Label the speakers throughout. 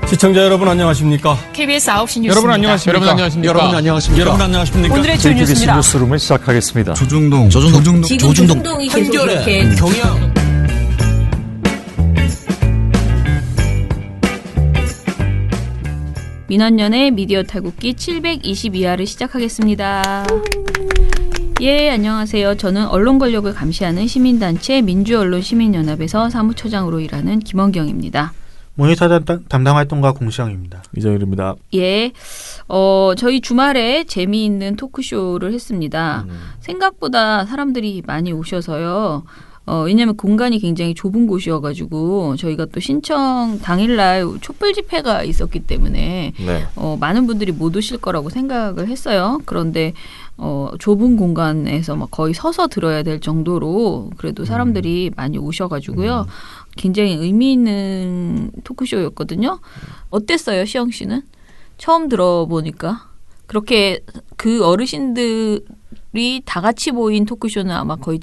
Speaker 1: 시청자 여러분 안녕하십니까?
Speaker 2: KBS 9시 뉴스
Speaker 3: 여러분 안녕하십니까?
Speaker 4: 여러분 안녕하십니까?
Speaker 1: 여러분 안녕하십니까? 여러분 안녕하십니까?
Speaker 2: 오늘의 주요 뉴스입니다.
Speaker 5: 뉴스룸을 시작하겠습니다.
Speaker 1: 조중동
Speaker 2: 조중동이 계속 이렇게
Speaker 1: 경영
Speaker 6: 민원연의 미디어 탈곡기 722화를 시작하겠습니다. 예, 안녕하세요. 저는 언론 권력을 감시하는 시민단체 민주언론시민연합에서 사무처장으로 일하는 김원경입니다.
Speaker 3: 모니터 담당 활동가 공시영입니다.
Speaker 5: 이정일입니다.
Speaker 6: 예, 저희 주말에 재미있는 토크쇼를 했습니다. 생각보다 사람들이 많이 오셔서요. 왜냐하면 공간이 굉장히 좁은 곳이어가지고 저희가 또 신청 당일날 촛불 집회가 있었기 때문에
Speaker 5: 네.
Speaker 6: 많은 분들이 못 오실 거라고 생각을 했어요. 그런데 좁은 공간에서 막 거의 서서 들어야 될 정도로 그래도 사람들이 많이 오셔가지고요. 굉장히 의미 있는 토크쇼였거든요. 어땠어요, 시영 씨는? 처음 들어보니까 그렇게 그 어르신들이 다 같이 모인 토크쇼는 아마 거의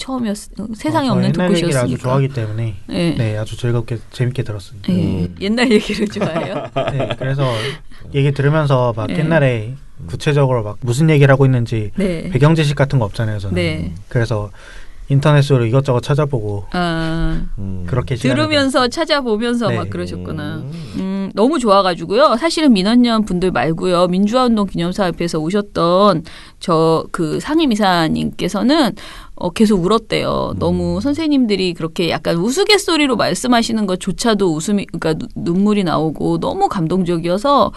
Speaker 6: 세상에 없는
Speaker 3: 옛날
Speaker 6: 토크쇼였으니까.
Speaker 3: 얘기를 아주 좋아하기 때문에
Speaker 6: 네.
Speaker 3: 아주 즐겁게 재밌게 들었습니다.
Speaker 6: 옛날 얘기를 좋아해요.
Speaker 3: 네, 그래서 얘기 들으면서 막
Speaker 6: 네.
Speaker 3: 옛날에 구체적으로 막 무슨 얘기를 하고 있는지
Speaker 6: 네.
Speaker 3: 배경 지식 같은 거 없잖아요, 저는.
Speaker 6: 네.
Speaker 3: 그래서 인터넷으로 이것저것 찾아보고 그렇게
Speaker 6: 들으면서 찾아보면서
Speaker 3: 네.
Speaker 6: 막 그러셨구나. 너무 좋아가지고요. 사실은 민원연 분들 말고요. 민주화운동 기념사업회에서 오셨던 그 상임이사님께서는 계속 울었대요. 너무 선생님들이 그렇게 약간 우스갯소리로 말씀하시는 것조차도 그러니까 눈물이 나오고 너무 감동적이어서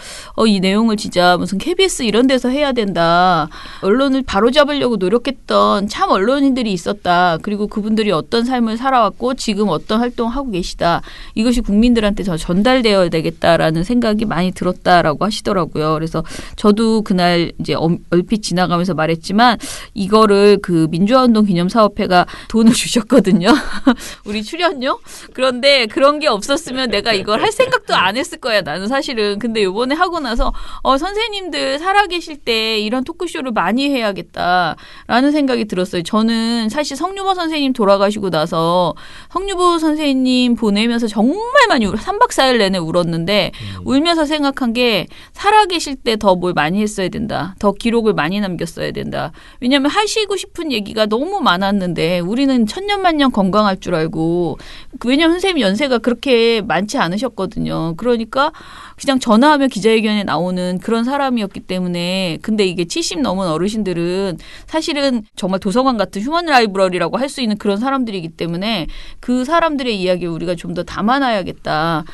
Speaker 6: 이 내용을 진짜 무슨 KBS 이런 데서 해야 된다. 언론을 바로잡으려고 노력했던 참 언론인들이 있었다. 그리고 그분들이 어떤 삶을 살아왔고 지금 어떤 활동을 하고 계시다. 이것이 국민들한테 전달되어야 되겠다라는 생각이 많이 들었다라고 하시더라고요. 그래서 저도 그날 이제 얼핏 지나가면서 말했지만 이거를 그 민주화운동 기념사업회가 돈을 주셨거든요. 우리 출연료? 그런데 그런 게 없었으면 내가 이걸 할 생각도 안 했을 거야. 나는 사실은. 근데 이번에 하고 나서 선생님들 살아계실 때 이런 토크쇼를 많이 해야겠다라는 생각이 들었어요. 저는 사실 성유보 선생님 돌아가시고 나서 성유보 선생님 보내면서 정말 많이 3박 4일 내내 울었는데 울면서 생각한 게 살아계실 때 더 뭘 많이 했어야 된다. 더 기록을 많이 남겼어야 된다. 왜냐하면 하시고 싶은 얘기가 너무 많았는데 우리는 천년만년 건강할 줄 알고 왜냐하면 선생님 연세가 그렇게 많지 않으셨거든요. 그러니까 그냥 전화하면 기자회견에 나오는 그런 사람이었기 때문에 근데 이게 70 넘은 어르신들은 사실은 정말 도서관 같은 휴먼 라이브러리라고 할 수 있는 그런 사람들이기 때문에 그 사람들의 이야기를 우리가 좀 더 담아놔야겠다.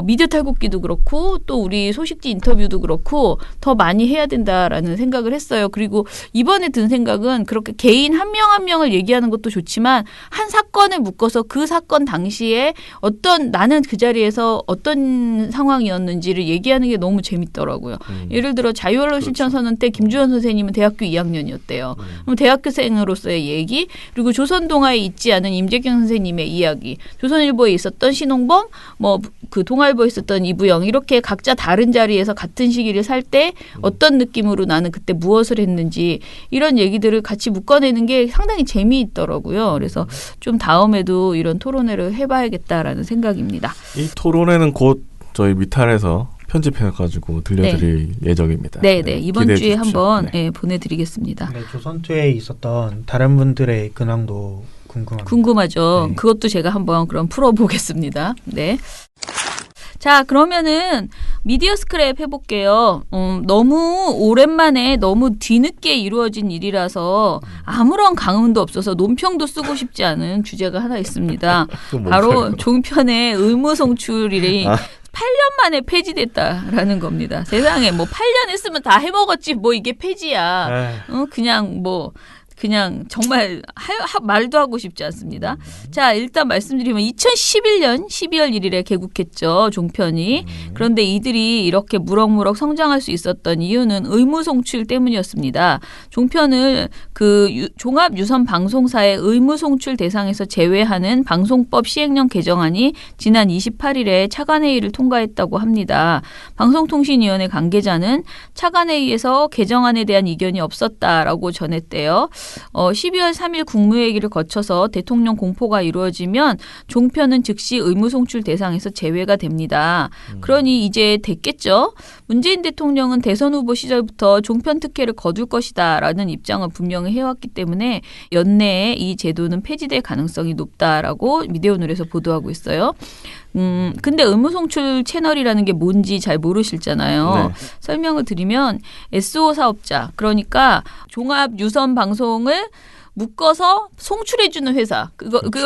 Speaker 6: 미디어 탈곡기도 그렇고 또 우리 소식지 인터뷰도 그렇고 더 많이 해야 된다라는 생각을 했어요. 그리고 이번에 든 생각은 그렇게 개인 한 명 한 명을 얘기하는 것도 좋지만 한 사건을 묶어서 그 사건 당시에 나는 그 자리에서 어떤 상황이었는지를 얘기하는 게 너무 재밌더라고요. 예를 들어 자유언론 실천선언 때 김주현 선생님은 대학교 2학년이었대요. 그럼 대학교생으로서의 얘기 그리고 조선동아에 있지 않은 임재경 선생님의 이야기 조선일보에 있었던 신홍범 그 동아일보에 있었던 이부영 이렇게 각자 다른 자리에서 같은 시기를 살 때 어떤 느낌으로 나는 그때 무엇을 했는지 이런 얘기들을 같이 묶어내는 게 상당히 재미있더라고요. 그래서 좀 다음에도 이런 토론회를 해봐야겠다라는 생각입니다.
Speaker 5: 이 토론회는 곧 저희 미탈에서 편집해가지고 들려드릴 예정입니다.
Speaker 6: 네, 이번 주에
Speaker 5: 주십시오.
Speaker 6: 한번 보내드리겠습니다.
Speaker 3: 네, 조선투에 있었던 다른 분들의 근황도
Speaker 6: 궁금하죠.
Speaker 3: 네.
Speaker 6: 그것도 제가 한번 그럼 풀어보겠습니다. 네. 자, 그러면은 미디어 스크랩 해볼게요. 너무 오랜만에 너무 뒤늦게 이루어진 일이라서 아무런 강음도 없어서 논평도 쓰고 싶지 않은 주제가 하나 있습니다. 바로 종편의 의무송출이 8년 만에 폐지됐다라는 겁니다. 세상에 8년 했으면 다 해먹었지 이게 폐지야. 그냥 정말 말도 하고 싶지 않습니다. 자, 일단 말씀드리면 2011년 12월 1일에 개국했죠. 종편이. 그런데 이들이 이렇게 무럭무럭 성장할 수 있었던 이유는 의무송출 때문이었습니다. 종편을 그 종합유선방송사의 의무송출 대상에서 제외하는 방송법 시행령 개정안이 지난 28일에 차관회의를 통과했다고 합니다. 방송통신위원회 관계자는 차관회의에서 개정안에 대한 이견이 없었다라고 전했대요. 12월 3일 국무회의를 거쳐서 대통령 공포가 이루어지면 종편은 즉시 의무송출 대상에서 제외가 됩니다. 그러니 이제 됐겠죠. 문재인 대통령은 대선 후보 시절부터 종편 특혜를 거둘 것이다라는 입장을 분명히 해왔기 때문에 연내에 이 제도는 폐지될 가능성이 높다라고 미디어오늘에서 보도하고 있어요. 근데 의무송출 채널이라는 게 뭔지 잘 모르실잖아요.
Speaker 5: 네.
Speaker 6: 설명을 드리면 SO 사업자, 그러니까 종합 유선 방송을 묶어서 송출해주는 회사,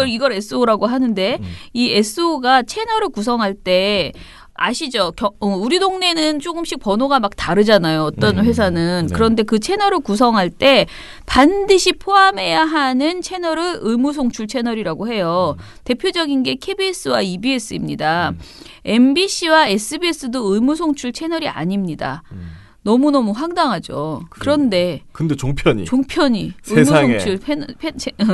Speaker 6: 이걸 SO라고 하는데 이 SO가 채널을 구성할 때 아시죠? 우리 동네는 조금씩 번호가 막 다르잖아요. 어떤 회사는.
Speaker 5: 네.
Speaker 6: 그런데 그 채널을 구성할 때 반드시 포함해야 하는 채널을 의무송출 채널이라고 해요. 대표적인 게 KBS와 EBS입니다. MBC와 SBS도 의무송출 채널이 아닙니다. 너무너무 황당하죠. 그런데
Speaker 5: 근데 종편이 세상에.
Speaker 6: 의무송출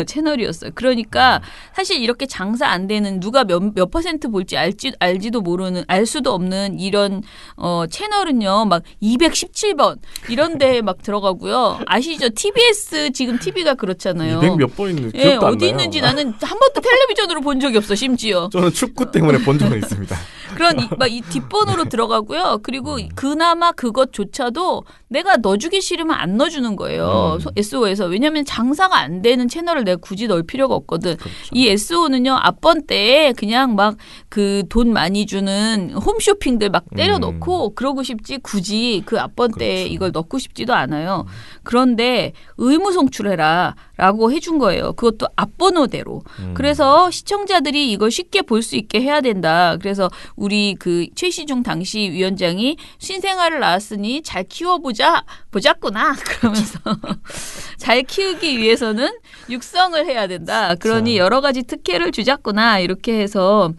Speaker 6: 채널이었어요. 그러니까 사실 이렇게 장사 안 되는 누가 몇 퍼센트 볼지 알지도 모르는 알 수도 없는 이런 채널은요. 막 217번 이런 데에 막 들어가고요. 아시죠? TBS 지금 TV가 그렇잖아요.
Speaker 5: 200 몇 번 있는
Speaker 6: 예,
Speaker 5: 기억도 안
Speaker 6: 어디
Speaker 5: 나요.
Speaker 6: 있는지 나는 한 번도 텔레비전으로 본 적이 없어. 심지어.
Speaker 5: 저는 축구 때문에 본 적은 있습니다.
Speaker 6: 그런 이 뒷번호로 들어가고요. 그리고 그나마 그것조차도 내가 넣어주기 싫으면 안 넣어주는 거예요. SO에서. 왜냐하면 장사가 안 되는 채널을 내가 굳이 넣을 필요가 없거든.
Speaker 5: 그렇죠.
Speaker 6: 이 SO는요. 앞번 때에 그냥 막 그 돈 많이 주는 홈쇼핑들 막 때려 넣고 그러고 싶지 굳이 그 앞번 때에
Speaker 5: 그렇죠.
Speaker 6: 이걸 넣고 싶지도 않아요. 그런데 의무 송출해라 라고 해준 거예요. 그것도 앞번호대로. 그래서 시청자들이 이걸 쉽게 볼 수 있게 해야 된다. 그래서 우리 그 최시중 당시 위원장이 신생아를 낳았으니 잘 보자꾸나 그러면서 잘 키우기 위해서는 육성을 해야 된다. 그러니 여러 가지 특혜를 주자꾸나 이렇게 해서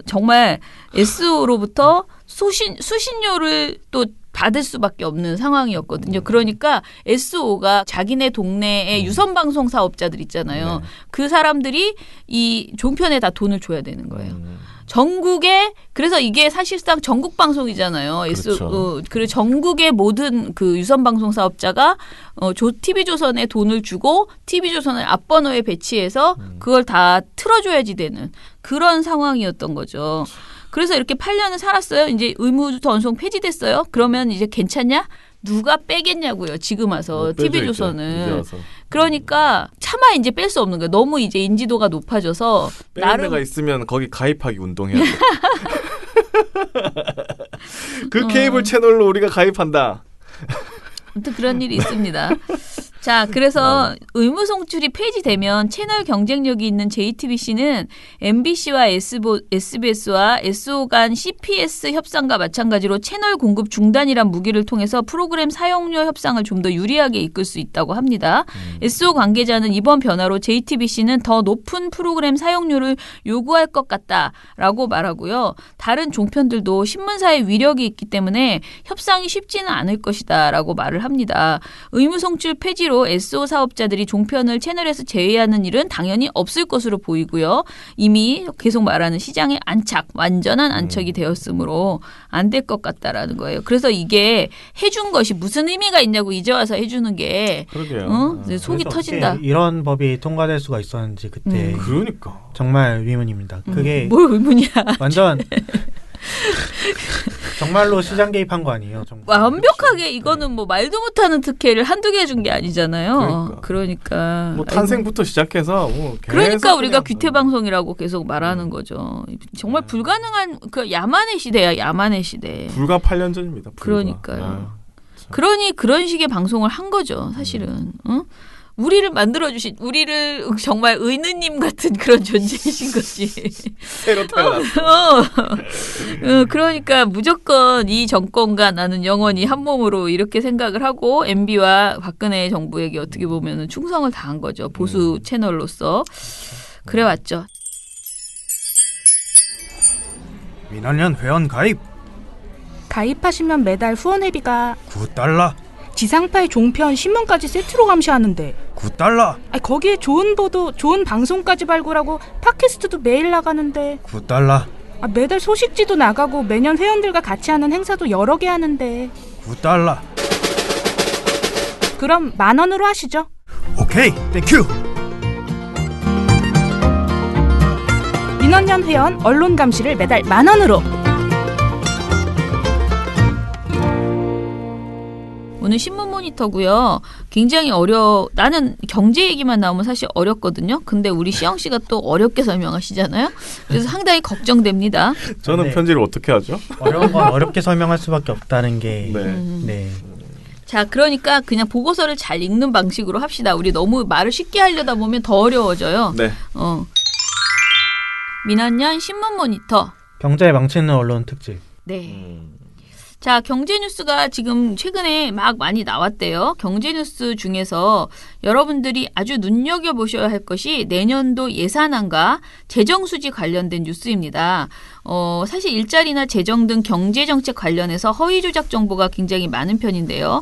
Speaker 6: 정말 SO로부터 수신료를 또 받을 수밖에 없는 상황이었거든요. 그러니까 SO가 자기네 동네의 유선방송 사업자들 있잖아요.
Speaker 5: 네.
Speaker 6: 그 사람들이 이 종편에 다 돈을 줘야 되는 거예요. 전국에 그래서 이게 사실상 전국 방송이잖아요.
Speaker 5: 그렇죠.
Speaker 6: 그리고 전국의 모든 그 유선 방송 사업자가 TV조선에 돈을 주고 TV조선을 앞번호에 배치해서 그걸 다 틀어줘야지 되는 그런 상황이었던 거죠. 그래서 이렇게 8년을 살았어요. 이제 의무 전송 폐지됐어요. 그러면 이제 괜찮냐? 누가 빼겠냐고요. 지금 와서 TV조선은. 그러니까 차마 이제 뺄 수 없는 거예요. 너무 이제 인지도가 높아져서
Speaker 5: 빼는 데가 있으면 거기 가입하기 운동해야 돼. 그 케이블 채널로 우리가 가입한다.
Speaker 6: 아무튼 그런 일이 있습니다. 자, 그래서 의무 송출이 폐지되면 채널 경쟁력이 있는 JTBC는 MBC와 SBS와 SO 간 CPS 협상과 마찬가지로 채널 공급 중단이란 무기를 통해서 프로그램 사용료 협상을 좀 더 유리하게 이끌 수 있다고 합니다. SO 관계자는 이번 변화로 JTBC는 더 높은 프로그램 사용료를 요구할 것 같다라고 말하고요. 다른 종편들도 신문사의 위력이 있기 때문에 협상이 쉽지는 않을 것이다라고 말을 합니다. 의무 송출 폐지로 SO 사업자들이 종편을 채널에서 제외하는 일은 당연히 없을 것으로 보이고요. 이미 계속 말하는 시장의 안착, 완전한 안착이 되었으므로 안 될 것 같다라는 거예요. 그래서 이게 해준 것이 무슨 의미가 있냐고 이제 와서 해주는 게
Speaker 5: 그러게요.
Speaker 6: 속이
Speaker 3: 그래서
Speaker 6: 터진다.
Speaker 3: 이런 법이 통과될 수가 있었는지 그때
Speaker 5: 그러니까.
Speaker 3: 정말 의문입니다. 그게
Speaker 6: 뭘 의문이야.
Speaker 3: 완전 정말로 시장 개입한 거 아니에요? 정말.
Speaker 6: 완벽하게 이거는 뭐 말도 못하는 특혜를 한두 개 준 게 아니잖아요. 그러니까
Speaker 5: 뭐 탄생부터 시작해서 뭐
Speaker 6: 그러니까 우리가
Speaker 5: 그냥
Speaker 6: 귀태 방송이라고 계속 말하는 거죠. 정말 불가능한 그 야만의 시대야, 야만의 시대.
Speaker 5: 불과 8년 전입니다. 불과.
Speaker 6: 그러니까요. 그러니 그런 식의 방송을 한 거죠, 사실은. 응? 우리를 만들어주신, 우리를 정말 의느님 같은 그런 존재이신 거지.
Speaker 5: 새로 태어났어.
Speaker 6: 그러니까 무조건 이 정권과 나는 영원히 한 몸으로 이렇게 생각을 하고 MB와 박근혜 정부에게 어떻게 보면 충성을 다한 거죠. 보수 채널로서. 그래왔죠.
Speaker 3: 민원연 회원 가입
Speaker 4: 가입하시면 매달 후원회비가
Speaker 3: 9달러
Speaker 4: 지상파의 종편 신문까지 세트로 감시하는데
Speaker 3: 9달러
Speaker 4: 거기에 좋은 보도 좋은 방송까지 발굴하고 팟캐스트도 매일 나가는데
Speaker 3: 9달러
Speaker 4: 매달 소식지도 나가고 매년 회원들과 같이 하는 행사도 여러 개 하는데
Speaker 3: 9달러
Speaker 4: 그럼 10,000원으로 하시죠.
Speaker 3: 오케이, 땡큐.
Speaker 4: 민원연 회원 언론 감시를 매달 10,000원으로.
Speaker 6: 오늘 신문 모니터고요. 굉장히 나는 경제 얘기만 나오면 사실 어렵거든요. 근데 우리 시영 씨가 또 어렵게 설명하시잖아요. 그래서 상당히 걱정됩니다.
Speaker 5: 저는
Speaker 3: 네.
Speaker 5: 편지를 어떻게 하죠?
Speaker 3: 어려운 건 어렵게 설명할 수밖에 없다는 게
Speaker 5: 네.
Speaker 3: 네.
Speaker 6: 자, 그러니까 그냥 보고서를 잘 읽는 방식으로 합시다. 우리 너무 말을 쉽게 하려다 보면 더 어려워져요.
Speaker 5: 네.
Speaker 6: 민원연 신문 모니터.
Speaker 3: 경제에 망치는 언론 특집.
Speaker 6: 네. 자, 경제 뉴스가 지금 최근에 막 많이 나왔대요. 경제 뉴스 중에서 여러분들이 아주 눈여겨보셔야 할 것이 내년도 예산안과 재정수지 관련된 뉴스입니다. 사실 일자리나 재정 등 경제정책 관련해서 허위조작 정보가 굉장히 많은 편인데요.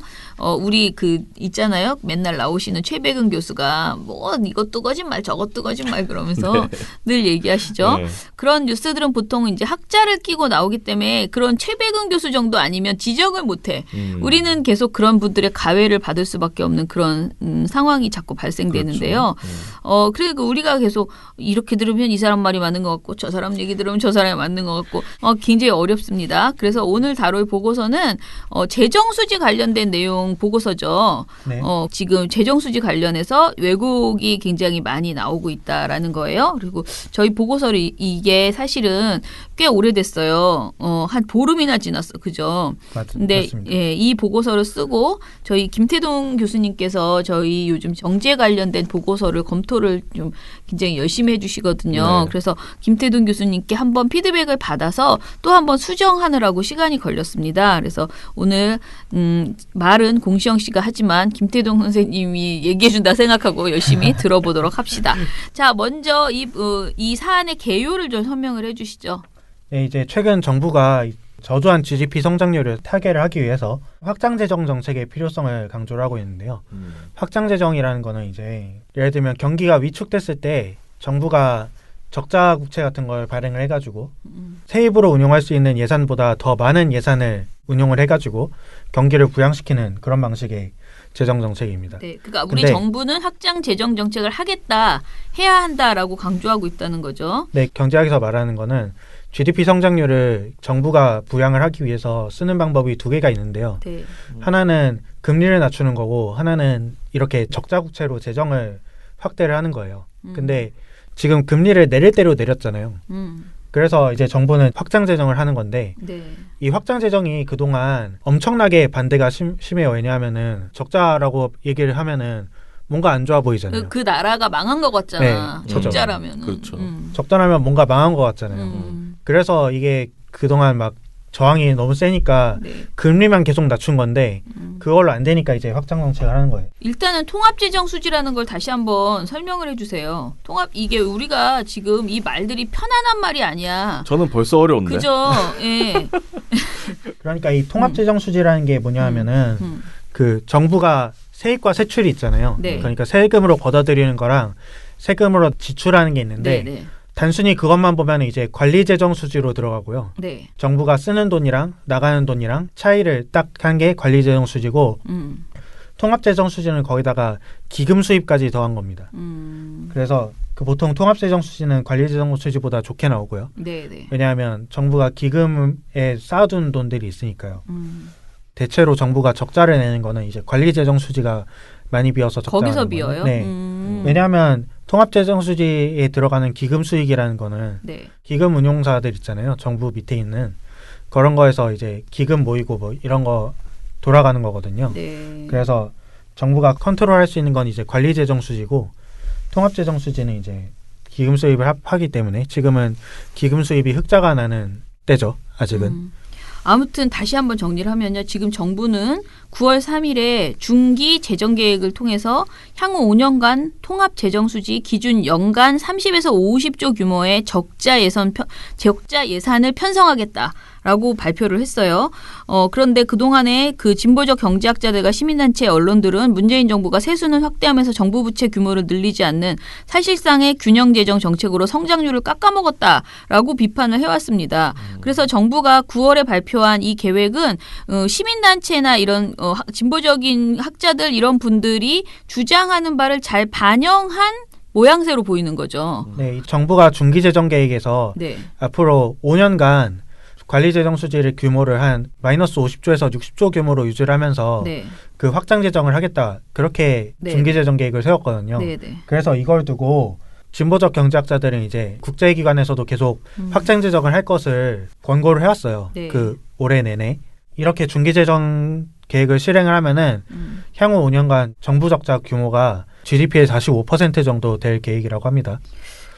Speaker 6: 우리 있잖아요. 맨날 나오시는 최백은 교수가 뭐 이것도 거짓말 저것도 거짓말 그러면서 늘 얘기하시죠.
Speaker 5: 네.
Speaker 6: 그런 뉴스들은 보통 이제 학자를 끼고 나오기 때문에 그런 최백은 교수 정도 아니면 지적을 못해. 우리는 계속 그런 분들의 가해를 받을 수밖에 없는 그런 상황이 자꾸 발생되는데요.
Speaker 5: 그렇죠.
Speaker 6: 그러니까 우리가 계속 이렇게 들으면 이 사람 말이 맞는 것 같고 저 사람 얘기 들으면 저 사람이 맞는 것 같고 굉장히 어렵습니다. 그래서 오늘 다룰 보고서는 재정수지 관련된 내용 보고서죠.
Speaker 3: 네.
Speaker 6: 지금 재정수지 관련해서 왜곡이 굉장히 많이 나오고 있다라는 거예요. 그리고 저희 보고서를 이게 사실은 꽤 오래됐어요. 한 보름이나 지났어. 그죠? 근데
Speaker 3: 맞습니다.
Speaker 6: 예, 이 보고서를 쓰고 저희 김태동 교수님께서 저희 요즘 정제 관련된 보고서를 검토를 좀 굉장히 열심히 해주시거든요.
Speaker 5: 네.
Speaker 6: 그래서 김태동 교수님께 한번 피드백을 받아서 또 한번 수정하느라고 시간이 걸렸습니다. 그래서 오늘 말은 공시영 씨가 하지만 김태동 선생님이 얘기해준다 생각하고 열심히 들어보도록 합시다. 자, 먼저 이 사안의 개요를 좀 설명을 해주시죠.
Speaker 3: 네, 이제 최근 정부가 저조한 GDP 성장률을 타개를 하기 위해서 확장재정 정책의 필요성을 강조를 하고 있는데요. 확장재정이라는 거는 이제 예를 들면 경기가 위축됐을 때 정부가 적자 국채 같은 걸 발행을 해가지고 세입으로 운용할 수 있는 예산보다 더 많은 예산을 운용을 해가지고 경기를 부양시키는 그런 방식의 재정 정책입니다.
Speaker 6: 네, 그러니까 우리
Speaker 3: 근데
Speaker 6: 정부는 확장 재정 정책을 하겠다, 해야 한다라고 강조하고 있다는 거죠.
Speaker 3: 네, 경제학에서 말하는 거는 GDP 성장률을 정부가 부양을 하기 위해서 쓰는 방법이 두 개가 있는데요.
Speaker 6: 네.
Speaker 3: 하나는 금리를 낮추는 거고 하나는 이렇게 적자 국채로 재정을 확대를 하는 거예요. 근데 지금 금리를 내릴 대로 내렸잖아요. 그래서 이제 정부는 확장 재정을 하는 건데
Speaker 6: 네.
Speaker 3: 이 확장 재정이 그동안 엄청나게 반대가 심해요. 왜냐하면은 적자라고 얘기를 하면은 뭔가 안 좋아 보이잖아요.
Speaker 6: 그 나라가 망한 것 같잖아.
Speaker 3: 네,
Speaker 6: 적자라면은.
Speaker 5: 그렇죠.
Speaker 3: 적자라면 뭔가 망한 것 같잖아요. 그래서 이게 그동안 막 저항이 너무 세니까
Speaker 6: 네.
Speaker 3: 금리만 계속 낮춘 건데 그걸로 안 되니까 이제 확장 정책을 하는 거예요.
Speaker 6: 일단은 통합재정수지라는 걸 다시 한번 설명을 해주세요. 이게 우리가 지금 이 말들이 편안한 말이 아니야.
Speaker 5: 저는 벌써 어려운데.
Speaker 6: 그죠? 예.
Speaker 3: 그러니까 이 통합재정 수지라는 게 뭐냐 하면은 그 정부가 세입과 세출이 있잖아요.
Speaker 6: 네.
Speaker 3: 그러니까 세금으로 걷어들이는 거랑 세금으로 지출하는 게 있는데
Speaker 6: 네.
Speaker 3: 단순히 그것만 보면 이제 관리재정 수지로 들어가고요.
Speaker 6: 네.
Speaker 3: 정부가 쓰는 돈이랑 나가는 돈이랑 차이를 딱 한 게 관리재정 수지고 통합재정 수지는 거기다가 기금 수입까지 더한 겁니다. 그래서 그 보통 통합재정 수지는 관리재정 수지보다 좋게 나오고요.
Speaker 6: 네. 네.
Speaker 3: 왜냐하면 정부가 기금에 쌓아둔 돈들이 있으니까요. 대체로 정부가 적자를 내는 거는 이제 관리재정 수지가 많이 비어서 적자가
Speaker 6: 거기서
Speaker 3: 나는 거예요.
Speaker 6: 비어요?
Speaker 3: 네. 왜냐하면 통합재정 수지에 들어가는 기금 수익이라는 거는
Speaker 6: 네.
Speaker 3: 기금 운용사들 있잖아요. 정부 밑에 있는 그런 거에서 이제 기금 모이고 뭐 이런 거 돌아가는 거거든요.
Speaker 6: 네.
Speaker 3: 그래서 정부가 컨트롤할 수 있는 건 이제 관리재정 수지고 통합재정 수지는 이제 기금 수입을 하기 때문에 지금은 기금 수입이 흑자가 나는 때죠. 아직은.
Speaker 6: 아무튼 다시 한번 정리를 하면요. 지금 정부는 9월 3일에 중기 재정 계획을 통해서 향후 5년간 통합 재정 수지 기준 연간 30에서 50조 규모의 적자 예산을 편성하겠다라고 라고 발표를 했어요. 그런데 그동안에 그 진보적 경제학자들과 시민단체 언론들은 문재인 정부가 세수는 확대하면서 정부 부채 규모를 늘리지 않는 사실상의 균형 재정 정책으로 성장률을 깎아먹었다라고 비판을 해왔습니다. 그래서 정부가 9월에 발표한 이 계획은 시민단체나 이런 진보적인 학자들 이런 분들이 주장하는 바를 잘 반영한 모양새로 보이는 거죠.
Speaker 3: 네, 이 정부가 중기재정 계획에서
Speaker 6: 네.
Speaker 3: 앞으로 5년간 관리재정 수지를 규모를 한 마이너스 50조에서 60조 규모로 유지를 하면서
Speaker 6: 네.
Speaker 3: 그 확장재정을 하겠다. 그렇게
Speaker 6: 네.
Speaker 3: 중기재정 계획을 세웠거든요.
Speaker 6: 네, 네.
Speaker 3: 그래서 이걸 두고 진보적 경제학자들은 이제 국제기관에서도 계속 확장재정을 할 것을 권고를 해왔어요.
Speaker 6: 네.
Speaker 3: 그 올해 내내. 이렇게 중기재정 계획을 실행을 하면은 향후 5년간 정부 적자 규모가 GDP의 45% 정도 될 계획이라고 합니다.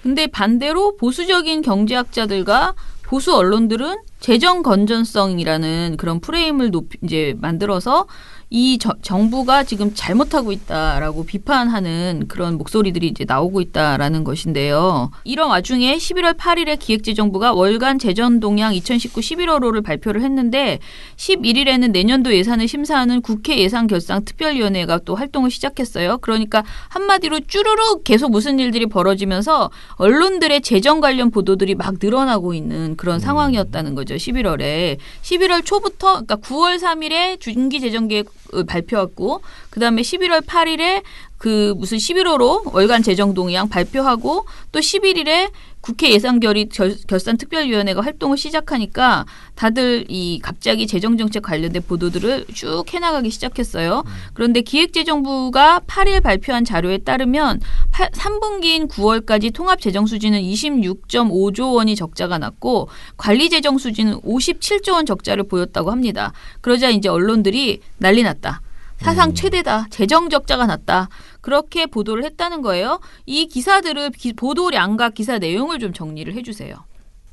Speaker 6: 근데 반대로 보수적인 경제학자들과 보수 언론들은 재정 건전성이라는 그런 프레임을 이제 만들어서 이 정부가 지금 잘못하고 있다라고 비판하는 그런 목소리들이 이제 나오고 있다라는 것인데요. 이런 와중에 11월 8일에 기획재정부가 월간 재정 동향 2019 11월호를 발표를 했는데 11일에는 내년도 예산을 심사하는 국회 예산결상특별위원회가 또 활동을 시작했어요. 그러니까 한마디로 쭈루룩 계속 무슨 일들이 벌어지면서 언론들의 재정 관련 보도들이 막 늘어나고 있는 그런 상황이었다는 거죠. 11월에. 11월 초부터 그러니까 9월 3일에 중기재정계획 발표했고 그다음에 11월 8일에 그 무슨 11호로 월간 재정 동향 발표하고 또 11일에 국회 예산결산특별위원회가 활동을 시작하니까 다들 이 갑자기 재정정책 관련된 보도들을 쭉 해나가기 시작했어요. 그런데 기획재정부가 8일 발표한 자료에 따르면 3분기인 9월까지 통합재정수지는 26.5조 원이 적자가 났고 관리재정 수지는 57조 원 적자를 보였다고 합니다. 그러자 이제 언론들이 난리 났다. 사상 최대다. 재정 적자가 났다. 그렇게 보도를 했다는 거예요. 이 기사들을 보도량과 기사 내용을 좀 정리를 해주세요.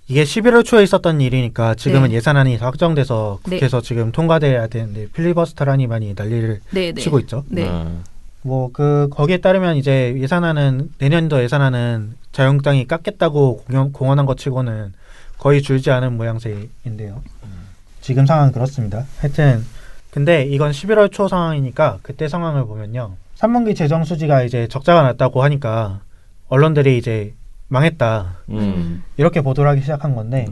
Speaker 3: 이게 11월 초에 있었던 일이니까 지금은
Speaker 6: 네.
Speaker 3: 예산안이 다 확정돼서
Speaker 6: 네.
Speaker 3: 국회에서 지금 통과돼야 되는데 필리버스터라니 많이 난리를
Speaker 6: 네, 네.
Speaker 3: 치고 있죠.
Speaker 6: 네.
Speaker 3: 뭐 거기에 따르면 이제 예산안은 내년도 예산안은 자유한국당이 깎겠다고 공언한 것 치고는 거의 줄지 않은 모양새인데요. 지금 상황은 그렇습니다. 하여튼 근데 이건 11월 초 상황이니까 그때 상황을 보면요. 3분기 재정 수지가 이제 적자가 났다고 하니까 언론들이 이제 망했다. 이렇게 보도를 하기 시작한 건데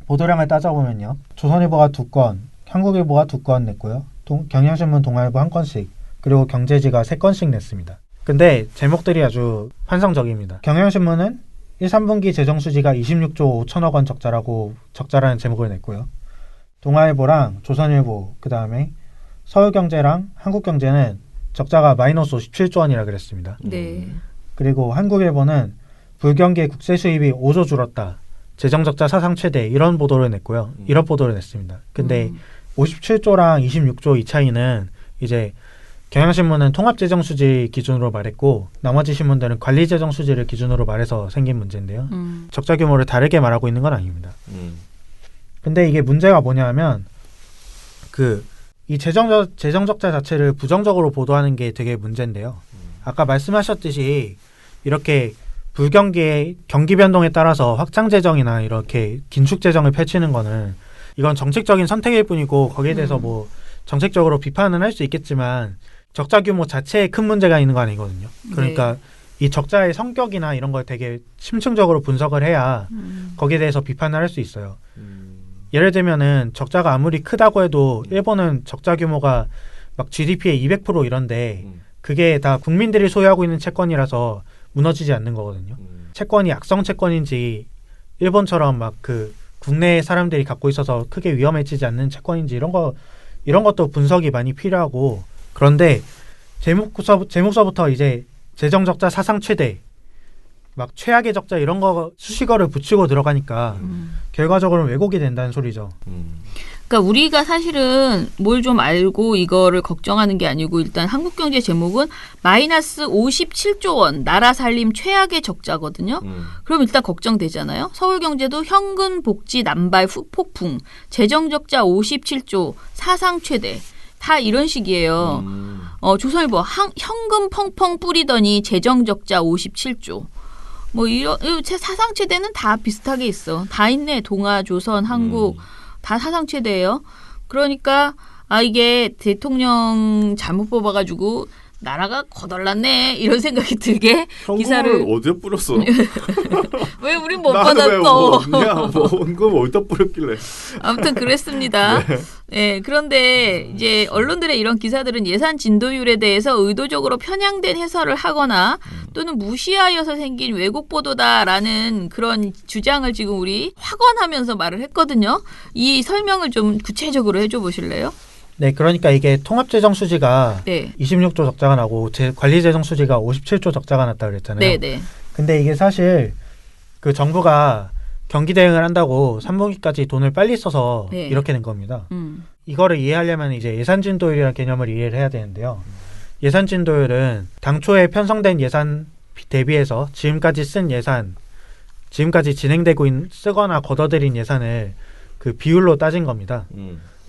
Speaker 3: 보도량을 따져보면요. 조선일보가 2건, 한국일보가 2건 냈고요. 경향신문, 동아일보 1건씩 그리고 경제지가 3건씩 냈습니다. 근데 제목들이 아주 환상적입니다. 경향신문은 1, 3분기 재정 수지가 26조 5천억 원 적자라는 제목을 냈고요. 동아일보랑 조선일보, 그 다음에 서울경제랑 한국경제는 적자가 마이너스 57조 원이라 그랬습니다.
Speaker 6: 네.
Speaker 3: 그리고 한국일보는 불경기의 국세 수입이 5조 줄었다. 재정적자 사상 최대 이런 보도를 냈고요. 이런 보도를 냈습니다. 근데 57조랑 26조 이 차이는 이제 경향신문은 통합재정수지 기준으로 말했고 나머지 신문들은 관리재정수지를 기준으로 말해서 생긴 문제인데요. 적자 규모를 다르게 말하고 있는 건 아닙니다. 근데 이게 문제가 뭐냐면 이 재정적자 자체를 부정적으로 보도하는 게 되게 문제인데요. 아까 말씀하셨듯이 이렇게 불경기의 경기 변동에 따라서 확장 재정이나 이렇게 긴축 재정을 펼치는 거는 이건 정책적인 선택일 뿐이고 거기에 대해서 뭐 정책적으로 비판은 할 수 있겠지만 적자 규모 자체에 큰 문제가 있는 거 아니거든요. 그러니까 이 적자의 성격이나 이런 걸 되게 심층적으로 분석을 해야 거기에 대해서 비판을 할 수 있어요. 예를 들면은 적자가 아무리 크다고 해도 일본은 적자 규모가 막 GDP의 200% 이런데 그게 다 국민들이 소유하고 있는 채권이라서 무너지지 않는 거거든요. 채권이 악성 채권인지 일본처럼 막 그 국내 사람들이 갖고 있어서 크게 위험해지지 않는 채권인지 이런 것도 분석이 많이 필요하고 그런데 제목서부터 이제 재정 적자 사상 최대 막 최악의 적자 이런 거 수식어를 붙이고 들어가니까 결과적으로는 왜곡이 된다는 소리죠.
Speaker 6: 그러니까 우리가 사실은 뭘 좀 알고 이거를 걱정하는 게 아니고 일단 한국경제 제목은 마이너스 57조 원 나라 살림 최악의 적자거든요. 그럼 일단 걱정되잖아요. 서울경제도 현금 복지 남발 후폭풍 재정적자 57조 사상 최대 다 이런 식이에요. 조선일보 현금 펑펑 뿌리더니 재정적자 57조. 뭐 이런 사상 최대는 다 비슷하게 있어. 다 있네. 동아, 조선, 한국 다 사상 최대예요. 그러니까 이게 대통령 잘못 뽑아가지고 나라가 거덜났네 이런 생각이 들게 기사를
Speaker 5: 어디에 뿌렸어?
Speaker 6: 왜 우린 못
Speaker 5: 나는 왜
Speaker 6: 받았어?
Speaker 5: 없냐? 원금 어디다 뿌렸길래?
Speaker 6: 아무튼 그랬습니다. 네, 그런데 이제 언론들의 이런 기사들은 예산 진도율에 대해서 의도적으로 편향된 해설을 하거나 또는 무시하여서 생긴 왜곡 보도다라는 그런 주장을 지금 우리 확언하면서 말을 했거든요. 이 설명을 좀 구체적으로 해줘 보실래요?
Speaker 3: 네, 그러니까 이게 통합재정 수지가
Speaker 6: 네.
Speaker 3: 26조 적자가 나고 관리재정 수지가 57조 적자가 났다 그랬잖아요.
Speaker 6: 네, 네.
Speaker 3: 근데 이게 사실 그 정부가 경기 대응을 한다고 3분기까지 돈을 빨리 써서
Speaker 6: 네.
Speaker 3: 이렇게 된 겁니다. 이거를 이해하려면 이제 예산진도율이라는 개념을 이해를 해야 되는데요. 예산진도율은 당초에 편성된 예산 대비해서 지금까지 쓴 예산, 지금까지 진행되고 쓰거나 걷어들인 예산을 그 비율로 따진 겁니다.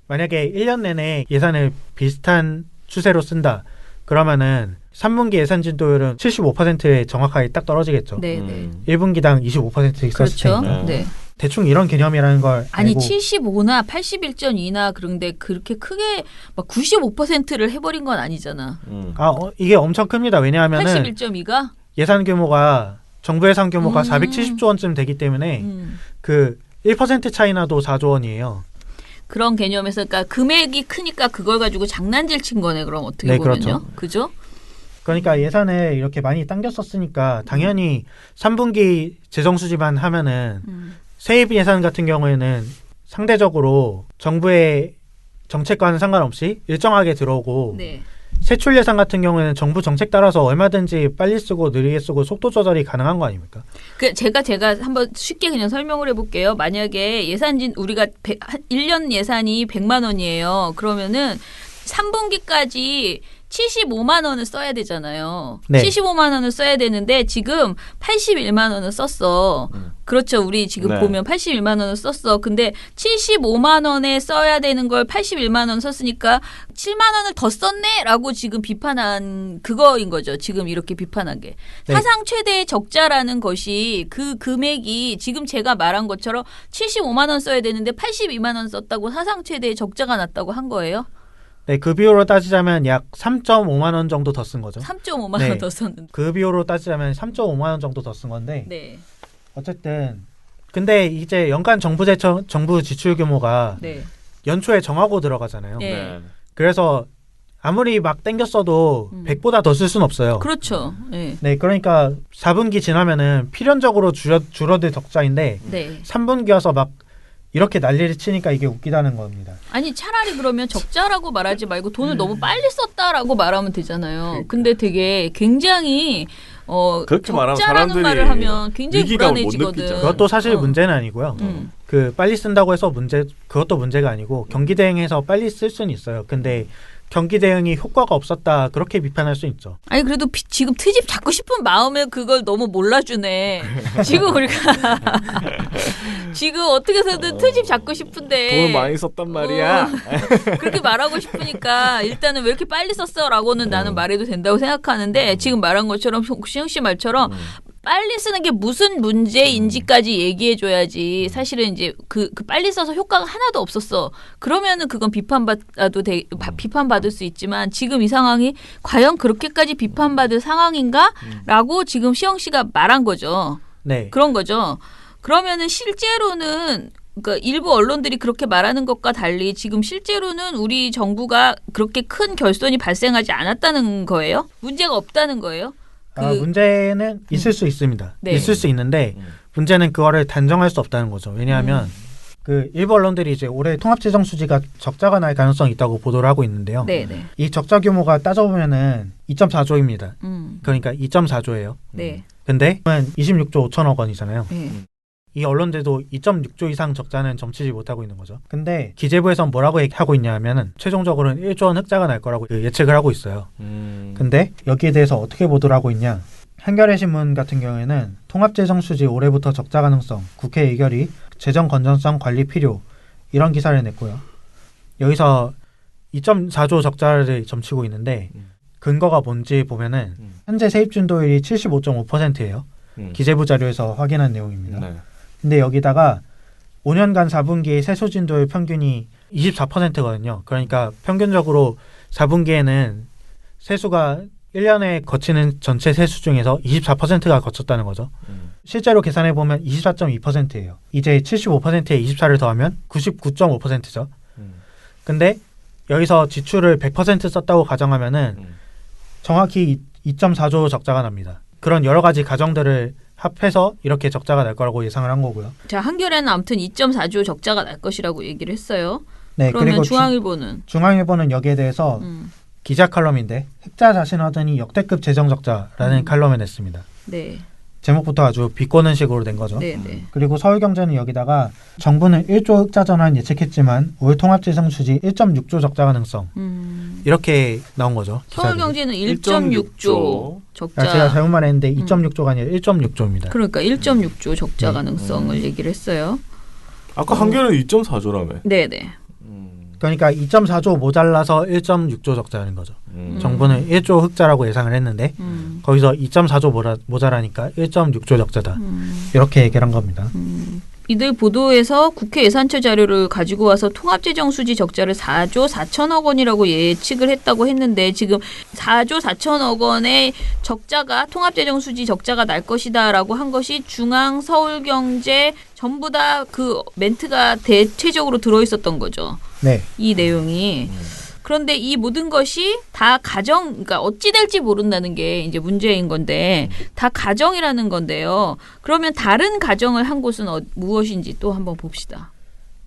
Speaker 3: 만약에 1년 내내 예산을 비슷한 추세로 쓴다. 그러면은 3분기 예산 진도율은 75%에 정확하게 딱 떨어지겠죠.
Speaker 6: 네, 네.
Speaker 3: 1분기당 25% 있었을
Speaker 6: 그렇죠.
Speaker 3: 테니까.
Speaker 6: 네.
Speaker 3: 대충 이런 개념이라는 걸
Speaker 6: 아니
Speaker 3: 알고
Speaker 6: 75나 81.2나 그런데 그렇게 크게 막 95%를 해버린 건 아니잖아.
Speaker 3: 이게 엄청 큽니다. 왜냐하면은
Speaker 6: 81.2가
Speaker 3: 예산 규모가 정부 예산 규모가 470조 원쯤 되기 때문에 그 1% 차이 나도 4조 원이에요.
Speaker 6: 그런 개념에서 그러니까 금액이 크니까 그걸 가지고 장난질 친 거네. 그럼 어떻게
Speaker 3: 네,
Speaker 6: 보면요.
Speaker 3: 그렇죠.
Speaker 6: 그죠?
Speaker 3: 그러니까 예산을 이렇게 많이 당겼었으니까 당연히 3분기 재정 수지만 하면은 세입 예산 같은 경우에는 상대적으로 정부의 정책과는 상관없이 일정하게 들어오고
Speaker 6: 네.
Speaker 3: 세출 예산 같은 경우에는 정부 정책 따라서 얼마든지 빨리 쓰고 느리게 쓰고 속도 조절이 가능한 거 아닙니까?
Speaker 6: 제가 한번 쉽게 그냥 설명을 해볼게요. 만약에 우리가 1년 예산이 100만 원이에요. 그러면은 3분기까지 75만 원을 써야 되잖아요.
Speaker 3: 네.
Speaker 6: 75만 원을 써야 되는데 지금 81만 원을 썼어. 그렇죠. 우리 지금
Speaker 5: 네.
Speaker 6: 보면 81만 원을 썼어. 근데 75만 원에 써야 되는 걸 81만 원 썼으니까 7만 원을 더 썼네라고 지금 비판한 그거인 거죠. 지금 이렇게 비판한 게.
Speaker 3: 네.
Speaker 6: 사상 최대의 적자라는 것이 그 금액이 지금 제가 말한 것처럼 75만 원 써야 되는데 82만 원 썼다고 사상 최대의 적자가 났다고 한 거예요.
Speaker 3: 네, 그 비율로 따지자면 약 3.5만 원 정도 더 쓴 거죠.
Speaker 6: 3.5만
Speaker 3: 네.
Speaker 6: 원 더 썼는데.
Speaker 3: 그 비율로 따지자면 3.5만 원 정도 더 쓴 건데
Speaker 6: 네.
Speaker 3: 어쨌든 근데 이제 연간 정부 지출 규모가
Speaker 6: 네.
Speaker 3: 연초에 정하고 들어가잖아요.
Speaker 6: 네.
Speaker 3: 그래서 아무리 막 땡겼어도 100보다 더 쓸 수는 없어요.
Speaker 6: 그렇죠. 네.
Speaker 3: 네, 그러니까 4분기 지나면은 필연적으로 줄어들 적자인데
Speaker 6: 네.
Speaker 3: 3분기 와서 막 이렇게 난리를 치니까 이게 웃기다는 겁니다.
Speaker 6: 아니 차라리 그러면 적자라고 말하지 말고 돈을 너무 빨리 썼다라고 말하면 되잖아요. 근데 되게 굉장히
Speaker 5: 그렇게 말하면
Speaker 6: 적자라는
Speaker 5: 사람들이
Speaker 6: 말을 하면 굉장히
Speaker 5: 위기감을 못
Speaker 6: 불안해지거든.
Speaker 5: 느끼죠.
Speaker 3: 그것도 사실
Speaker 6: 어.
Speaker 3: 문제는 아니고요. 그 빨리 쓴다고 해서 그것도 문제가 아니고 경기 대응해서 빨리 쓸 수는 있어요. 근데 경기 대응이 효과가 없었다 그렇게 비판할 수 있죠.
Speaker 6: 아니 그래도 지금 트집 잡고 싶은 마음에 그걸 너무 몰라주네. 지금 우리가 지금 어떻게 해서든 트집 잡고 싶은데
Speaker 5: 돈을 많이 썼단 말이야.
Speaker 6: 그렇게 말하고 싶으니까 일단은 왜 이렇게 빨리 썼어라고는 나는 말해도 된다고 생각하는데 지금 말한 것처럼 시영 씨 말처럼 빨리 쓰는 게 무슨 문제인지까지 얘기해줘야지. 사실은 이제 그 빨리 써서 효과가 하나도 없었어. 그러면은 그건 비판받을 수 있지만 지금 이 상황이 과연 그렇게까지 비판받을 상황인가라고 지금 시영 씨가 말한 거죠.
Speaker 3: 네.
Speaker 6: 그런 거죠. 그러면은 실제로는 그러니까 일부 언론들이 그렇게 말하는 것과 달리 지금 실제로는 우리 정부가 그렇게 큰 결손이 발생하지 않았다는 거예요? 문제가 없다는 거예요?
Speaker 3: 문제는 있을 수 있습니다.
Speaker 6: 네.
Speaker 3: 있을 수 있는데 문제는 그거를 단정할 수 없다는 거죠. 왜냐하면 그 일부 언론들이 이제 올해 통합재정 수지가 적자가 날 가능성이 있다고 보도를 하고 있는데요.
Speaker 6: 네, 네.
Speaker 3: 이 적자 규모가 따져보면은 2.4조입니다. 그러니까 2.4조예요.
Speaker 6: 네.
Speaker 3: 근데 26조 5천억 원이잖아요.
Speaker 6: 네.
Speaker 3: 이 언론들도 2.6조 이상 적자는 점치지 못하고 있는 거죠. 근데 기재부에선 뭐라고 얘기하고 있냐 하면은 최종적으로는 1조 원 흑자가 날 거라고 예측을 하고 있어요. 근데 여기에 대해서 어떻게 보도를 하고 있냐. 한겨레 신문 같은 경우에는 통합재정 수지 올해부터 적자 가능성, 국회 의결이 재정 건전성 관리 필요 이런 기사를 냈고요. 여기서 2.4조 적자를 점치고 있는데 근거가 뭔지 보면은 현재 세입 준도율이 75.5%예요. 기재부 자료에서 확인한 내용입니다.
Speaker 5: 네.
Speaker 3: 근데 여기다가 5년간 4분기의 세수 진도의 평균이 24%거든요. 그러니까 평균적으로 4분기에는 세수가 1년에 거치는 전체 세수 중에서 24%가 거쳤다는 거죠. 실제로 계산해 보면 24.2%예요. 이제 75%에 24를 더하면 99.5%죠. 근데 여기서 지출을 100% 썼다고 가정하면은 정확히 2.4조 적자가 납니다. 그런 여러 가지 가정들을 합해서 이렇게 적자가 날 거라고 예상을 한 거고요.
Speaker 6: 자, 한겨레는 아무튼 2.4조 적자가 날 것이라고 얘기를 했어요.
Speaker 3: 네,
Speaker 6: 그러면
Speaker 3: 그리고
Speaker 6: 중앙일보는
Speaker 3: 중앙일보는 여기에 대해서 기자 칼럼인데 흑자 자신하더니 역대급 재정 적자라는 칼럼을 냈습니다.
Speaker 6: 네.
Speaker 3: 제목부터 아주 비꼬는 식으로 된 거죠.
Speaker 6: 네, 네.
Speaker 3: 그리고 서울경제는 여기다가 정부는 1조 흑자 전환 예측했지만 올 통합재정 수지 1.6조 적자 가능성 이렇게 나온 거죠. 기사들이.
Speaker 6: 서울경제는 1.6조 적자.
Speaker 3: 제가 잘못 말했는데 2.6조가 아니라 1.6조입니다.
Speaker 6: 그러니까 1.6조 적자
Speaker 3: 네.
Speaker 6: 가능성을 얘기를 했어요.
Speaker 5: 아까 한겨레는 2.4조라며.
Speaker 6: 네, 네.
Speaker 3: 그러니까 2.4조 모자라서 1.6조 적자라는 거죠. 정부는 1조 흑자라고 예상을 했는데 거기서 2.4조 모자라니까 1.6조 적자다. 이렇게 얘기를 한 겁니다.
Speaker 6: 이들 보도에서 국회 예산처 자료를 가지고 와서 통합재정 수지 적자를 4조 4천억 원이라고 예측을 했다고 했는데 지금 4조 4천억 원의 적자가 통합재정 수지 적자가 날 것이다라고 한 것이 중앙, 서울경제 전부 다 그 멘트가 대체적으로 들어있었던 거죠.
Speaker 3: 네.
Speaker 6: 이 내용이. 그런데 이 모든 것이 다 가정, 그러니까 어찌 될지 모른다는 게 이제 문제인 건데 다 가정이라는 건데요. 그러면 다른 가정을 한 곳은 무엇인지 또 한번 봅시다.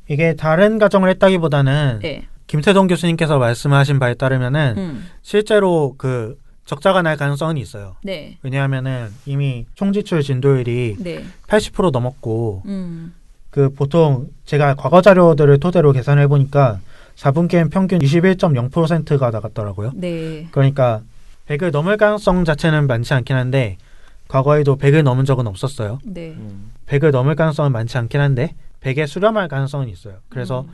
Speaker 3: 이게 다른 가정을 했다기보다는
Speaker 6: 네.
Speaker 3: 김태동 교수님께서 말씀하신 바에 따르면은 실제로 그 적자가 날 가능성은 있어요.
Speaker 6: 네.
Speaker 3: 왜냐하면은 이미 총지출 진도율이
Speaker 6: 네.
Speaker 3: 80% 넘었고 그 보통 제가 과거 자료들을 토대로 계산해 보니까 4분기엔 평균 21.0%가 나갔더라고요.
Speaker 6: 네.
Speaker 3: 그러니까 100을 넘을 가능성 자체는 많지 않긴 한데 과거에도 100을 넘은 적은 없었어요.
Speaker 6: 네.
Speaker 3: 100을 넘을 가능성은 많지 않긴 한데 100에 수렴할 가능성은 있어요. 그래서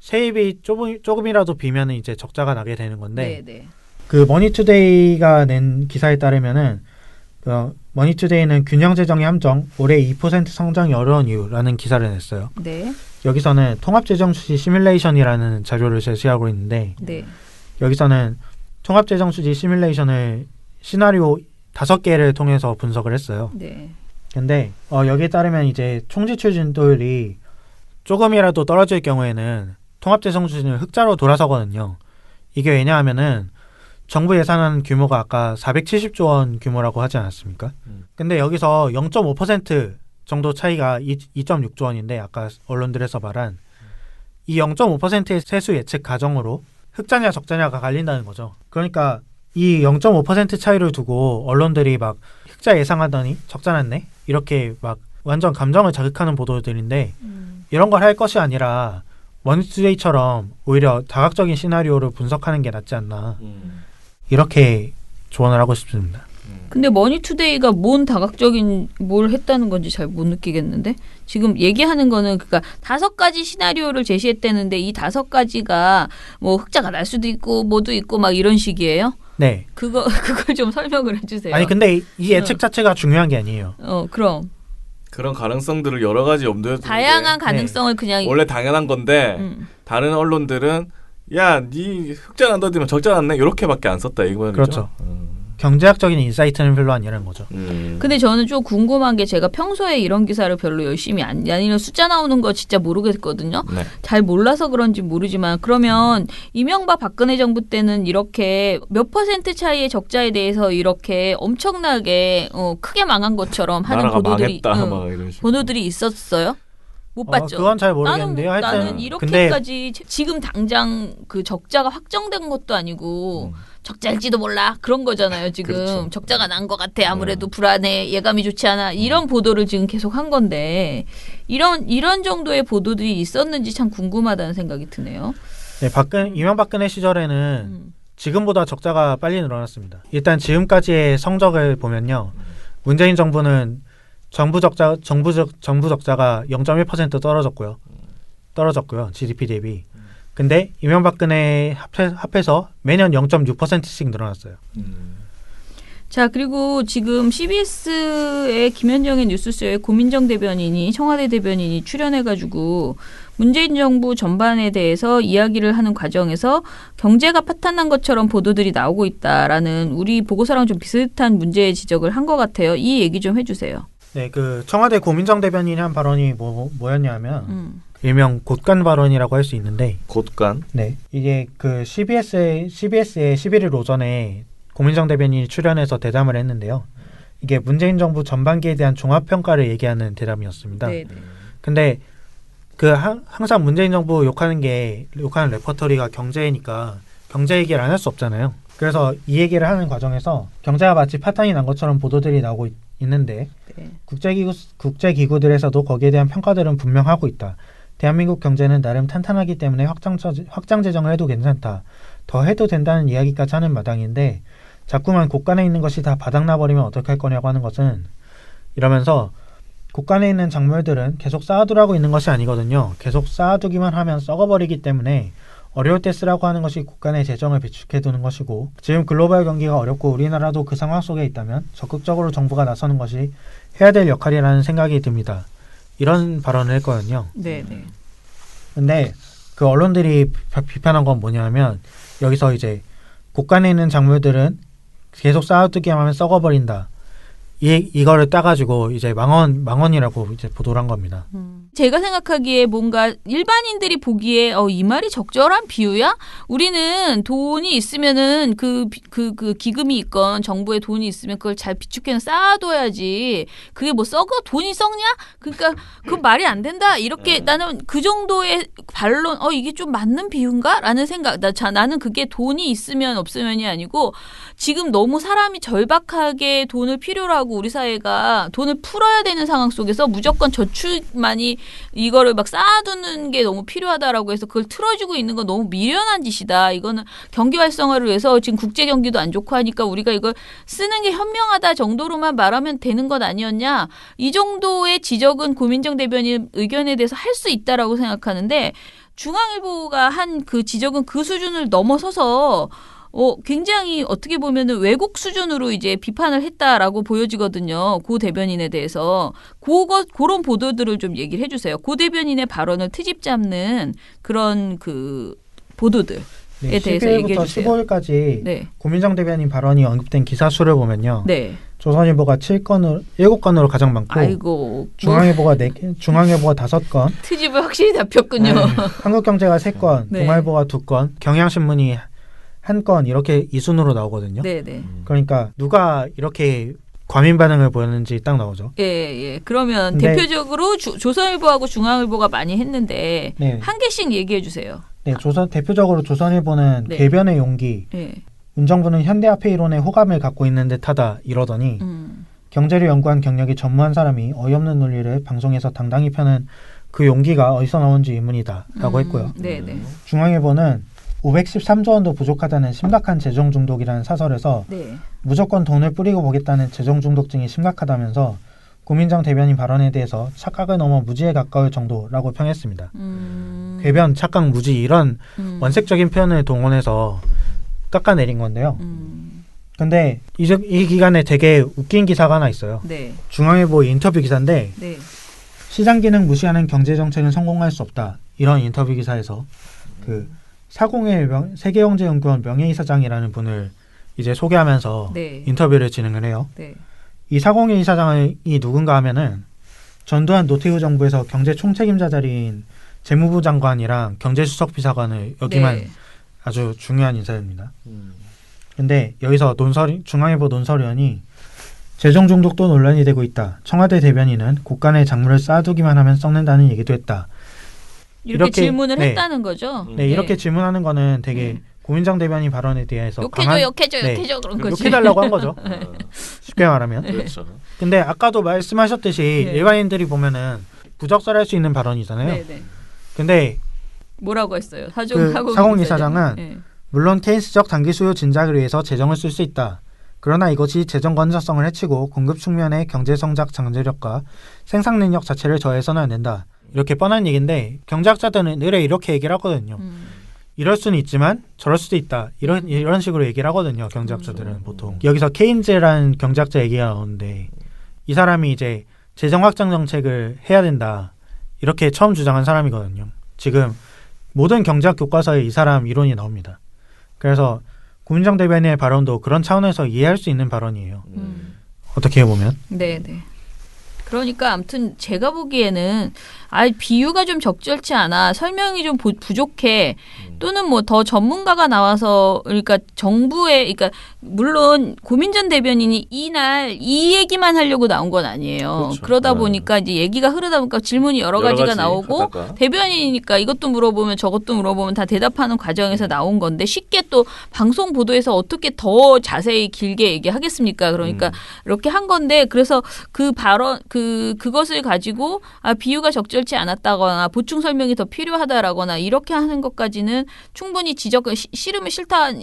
Speaker 3: 세입이 조금이라도 비면은 이제 적자가 나게 되는 건데
Speaker 6: 네. 네.
Speaker 3: 그 머니투데이가 낸 기사에 따르면은 머니투데이는 균형 재정의 함정 올해 2% 성장이 어려운 이유라는 기사를 냈어요.
Speaker 6: 네.
Speaker 3: 여기서는 통합재정 수지 시뮬레이션이라는 자료를 제시하고 있는데
Speaker 6: 네.
Speaker 3: 여기서는 통합재정 수지 시뮬레이션을 시나리오 5개를 통해서 분석을 했어요.
Speaker 6: 네.
Speaker 3: 근데 여기에 따르면 이제 총지출 진도율이 조금이라도 떨어질 경우에는 통합재정 수지는 흑자로 돌아서거든요. 이게 왜냐하면은 정부 예산안 규모가 아까 470조 원 규모라고 하지 않았습니까? 근데 여기서 0.5% 정도 차이가 2.6조 원인데 아까 언론들에서 말한 이 0.5%의 세수 예측 가정으로 흑자냐 적자냐가 갈린다는 거죠. 그러니까 이 0.5% 차이를 두고 언론들이 막 흑자 예상하더니 적자 났네? 이렇게 막 완전 감정을 자극하는 보도들인데 이런 걸 할 것이 아니라 머니투데이처럼 오히려 다각적인 시나리오를 분석하는 게 낫지 않나 이렇게 조언을 하고 싶습니다.
Speaker 6: 근데 머니투데이가 뭔 다각적인 뭘 했다는 건지 잘 못 느끼겠는데 지금 얘기하는 거는 그러니까 5가지 시나리오를 제시했다는데 이 5가지가 뭐 흑자가 날 수도 있고 뭐도 있고 막 이런 식이에요?
Speaker 3: 네.
Speaker 6: 그걸 좀 설명을 해주세요.
Speaker 3: 아니 근데 이 예측 자체가 중요한 게 아니에요.
Speaker 6: 그럼
Speaker 5: 그런 가능성들을 여러 가지 염두에 두는
Speaker 6: 다양한
Speaker 5: 게
Speaker 6: 가능성을 그냥
Speaker 5: 원래 당연한 건데 다른 언론들은 야, 네 흑자 난다더니만 적자 났네 이렇게밖에 안 썼다 이거죠.
Speaker 3: 그렇죠. 경제학적인 인사이트는 별로 아니라는 거죠.
Speaker 6: 근데 저는 좀 궁금한 게 제가 평소에 이런 기사를 별로 열심히 아니면 숫자 나오는 거 진짜 모르겠거든요.
Speaker 5: 네.
Speaker 6: 잘 몰라서 그런지 모르지만 그러면 이명박 박근혜 정부 때는 이렇게 몇 퍼센트 차이의 적자에 대해서 이렇게 엄청나게 크게 망한 것처럼 하는
Speaker 5: 나라가
Speaker 6: 보도들이
Speaker 5: 망했다 막 이런 식으로.
Speaker 6: 보도들이 있었어요? 못 봤죠.
Speaker 3: 그건 잘 모르겠는데요.
Speaker 6: 나는 이렇게까지 지금 당장 그 적자가 확정된 것도 아니고 적자일지도 몰라 그런 거잖아요. 지금
Speaker 5: 그렇죠.
Speaker 6: 적자가 난 것 같아. 아무래도 불안해. 예감이 좋지 않아. 이런 보도를 지금 계속 한 건데 이런 정도의 보도들이 있었는지 참 궁금하다는 생각이 드네요.
Speaker 3: 네, 이명박근혜 시절에는 지금보다 적자가 빨리 늘어났습니다. 일단 지금까지의 성적을 보면요. 문재인 정부는 정부 적자가 0.1% 떨어졌고요. GDP 대비. 근데 이명박근혜 합해서 매년 0.6%씩 늘어났어요.
Speaker 6: 자, 그리고 지금 CBS의 김현정의 뉴스쇼에 고민정 대변인이 청와대 대변인이 출연해가지고 문재인 정부 전반에 대해서 이야기를 하는 과정에서 경제가 파탄난 것처럼 보도들이 나오고 있다라는 우리 보고서랑 좀 비슷한 문제 지적을 한 것 같아요. 이 얘기 좀 해주세요.
Speaker 3: 네, 그 청와대 고민정 대변인이 한 발언이 뭐였냐면 일명 곳간 발언이라고 할 수 있는데
Speaker 5: 곳간.
Speaker 3: 네, 이게 그 CBS의 11일 오전에 고민정 대변인이 출연해서 대담을 했는데요. 이게 문재인 정부 전반기에 대한 종합평가를 얘기하는 대담이었습니다.
Speaker 6: 네.
Speaker 3: 근데 그 항상 문재인 정부 욕하는 레퍼토리가 경제니까 경제 얘기를 안 할 수 없잖아요. 그래서 이 얘기를 하는 과정에서 경제가 마치 파탄이 난 것처럼 보도들이 나오고 있는데
Speaker 6: 네.
Speaker 3: 국제기구들에서도 거기에 대한 평가들은 분명하고 있다. 대한민국 경제는 나름 탄탄하기 때문에 확장 재정을 해도 괜찮다. 더 해도 된다는 이야기까지 하는 마당인데 자꾸만 곳간에 있는 것이 다 바닥나 버리면 어떡할 거냐고 하는 것은 이러면서 곳간에 있는 작물들은 계속 쌓아두라고 있는 것이 아니거든요. 계속 쌓아두기만 하면 썩어버리기 때문에 어려울 때 쓰라고 하는 것이 곳간의 재정을 비축해두는 것이고 지금 글로벌 경기가 어렵고 우리나라도 그 상황 속에 있다면 적극적으로 정부가 나서는 것이 해야 될 역할이라는 생각이 듭니다. 이런 발언을 했거든요.
Speaker 6: 네.
Speaker 3: 근데 그 언론들이 비판한 건 뭐냐면 여기서 이제 곳간에 있는 작물들은 계속 쌓아두기만 하면 썩어버린다. 이거를 따가지고 이제 망언이라고 이제 보도를 한 겁니다.
Speaker 6: 제가 생각하기에 뭔가 일반인들이 보기에 이 말이 적절한 비유야? 우리는 돈이 있으면은 그 기금이 있건 정부에 돈이 있으면 그걸 잘 비축해서 쌓아둬야지. 그게 뭐 돈이 썩냐? 그러니까 그 말이 안 된다. 이렇게 나는 그 정도의 반론 이게 좀 맞는 비유인가? 라는 생각. 나는 그게 돈이 있으면 없으면이 아니고 지금 너무 사람이 절박하게 돈을 필요로 하고 우리 사회가 돈을 풀어야 되는 상황 속에서 무조건 저축만이 이거를 막 쌓아두는 게 너무 필요하다라고 해서 그걸 틀어주고 있는 건 너무 미련한 짓이다. 이거는 경기 활성화를 위해서 지금 국제 경기도 안 좋고 하니까 우리가 이걸 쓰는 게 현명하다 정도로만 말하면 되는 것 아니었냐. 이 정도의 지적은 고민정 대변인 의견에 대해서 할 수 있다라고 생각하는데 중앙일보가 한 그 지적은 그 수준을 넘어서서 굉장히 어떻게 보면은 외국 수준으로 이제 비판을 했다라고 보여지거든요. 고 대변인에 대해서. 그런 보도들을 좀 얘기를 해주세요. 고 대변인의 발언을 트집 잡는 그런 그 보도들에 대해서 얘기해 주세요.
Speaker 3: 15일까지
Speaker 6: 네.
Speaker 3: 고민정 대변인 발언이 언급된 기사 수를 보면요.
Speaker 6: 네.
Speaker 3: 조선일보가 7건으로 가장 많고
Speaker 6: 아이고.
Speaker 3: 중앙일보가 5건
Speaker 6: 트집을 확실히 잡혔군요.
Speaker 3: 네, 한국경제가 3건,
Speaker 6: 네.
Speaker 3: 동아일보가 2건, 경향신문이 1건 이렇게 이 순으로 나오거든요.
Speaker 6: 네네.
Speaker 3: 그러니까 누가 이렇게 과민 반응을 보였는지 딱 나오죠.
Speaker 6: 예. 그러면
Speaker 3: 근데-
Speaker 6: 대표적으로 조선일보하고 중앙일보가 많이 했는데
Speaker 3: 네.
Speaker 6: 한 개씩 얘기해 주세요.
Speaker 3: 네, 대표적으로 조선일보는
Speaker 6: 네.
Speaker 3: 개변의 용기,
Speaker 6: 예.
Speaker 3: 운정부는 현대화폐 이론에 호감을 갖고 있는 듯하다 이러더니 경제를 연구한 경력이 전무한 사람이 어이없는 논리를 방송에서 당당히 펴는 그 용기가 어디서 나온지 의문이다라고 했고요.
Speaker 6: 네네.
Speaker 3: 중앙일보는 513조 원도 부족하다는 심각한 재정 중독이라는 사설에서
Speaker 6: 네.
Speaker 3: 무조건 돈을 뿌리고 보겠다는 재정 중독증이 심각하다면서 고민정 대변인 발언에 대해서 착각을 넘어 무지에 가까울 정도라고 평했습니다. 궤변, 착각, 무지 이런 원색적인 표현을 동원해서 깎아내린 건데요. 근데 이 기간에 되게 웃긴 기사가 하나 있어요.
Speaker 6: 네.
Speaker 3: 중앙일보 인터뷰 기사인데
Speaker 6: 네.
Speaker 3: 시장 기능 무시하는 경제 정책은 성공할 수 없다. 이런 인터뷰 기사에서 그 사공의 세계경제연구원 명예이사장이라는 분을 이제 소개하면서
Speaker 6: 네.
Speaker 3: 인터뷰를 진행을 해요.
Speaker 6: 네.
Speaker 3: 이 사공의 이사장이 누군가 하면은 전두환 노태우 정부에서 경제 총책임자 자리인 재무부 장관이랑 경제수석 비서관을 역임한
Speaker 6: 네.
Speaker 3: 아주 중요한 인사입니다. 근데 여기서 중앙일보 논설위원이 재정 중독도 논란이 되고 있다. 청와대 대변인은 곳간에 작물을 쌓아두기만 하면 썩는다는 얘기도 했다.
Speaker 6: 이렇게 질문을
Speaker 3: 네.
Speaker 6: 했다는 거죠.
Speaker 3: 네, 이렇게 질문하는 거는 되게 고민정 대변인 발언에 대해서
Speaker 6: 욕해줘 그런 거지.
Speaker 3: 욕해달라고 한 거죠. 쉽게 말하면.
Speaker 5: 그렇죠.
Speaker 3: 근데 아까도 말씀하셨듯이
Speaker 6: 네.
Speaker 3: 일반인들이 보면은 부적절할 수 있는 발언이잖아요.
Speaker 6: 네네.
Speaker 3: 근데
Speaker 6: 뭐라고 했어요?
Speaker 3: 그 사공 이사장은 물론 케인스적 단기 수요 진작을 위해서 재정을 쓸 수 있다. 그러나 이것이 재정 건전성을 해치고 공급 측면의 경제 성장 잠재력과 생산 능력 자체를 저해서는 안 된다. 이렇게 뻔한 얘기인데 경제학자들은 늘 이렇게 얘기를 하거든요. 이럴 수는 있지만 저럴 수도 있다. 이런 식으로 얘기를 하거든요. 경제학자들은 보통. 여기서 케인즈라는 경제학자 얘기가 나오는데 이 사람이 이제 재정 확장 정책을 해야 된다. 이렇게 처음 주장한 사람이거든요. 지금 모든 경제학 교과서에 이 사람 이론이 나옵니다. 그래서 고민정 대변인의 발언도 그런 차원에서 이해할 수 있는 발언이에요. 어떻게 보면.
Speaker 6: 네. 그러니까 아무튼 제가 보기에는 비유가 좀 적절치 않아. 설명이 좀 부족해. 또는 뭐 더 전문가가 나와서 그러니까 정부의 그러니까 물론 고민정 대변인이 이날 이 얘기만 하려고 나온 건 아니에요.
Speaker 5: 그렇죠.
Speaker 6: 그러다 보니까 이제 얘기가 흐르다 보니까 질문이 여러 가지가
Speaker 5: 가지
Speaker 6: 나오고
Speaker 5: 하다가.
Speaker 6: 대변인이니까 이것도 물어보면 저것도 물어보면 다 대답하는 과정에서 나온 건데 쉽게 또 방송 보도에서 어떻게 더 자세히 길게 얘기하겠습니까? 그러니까 이렇게 한 건데 그래서 그 발언 그것을 가지고 비유가 적절치 않았다거나 보충 설명이 더 필요하다라거나 이렇게 하는 것까지는 충분히 싫으면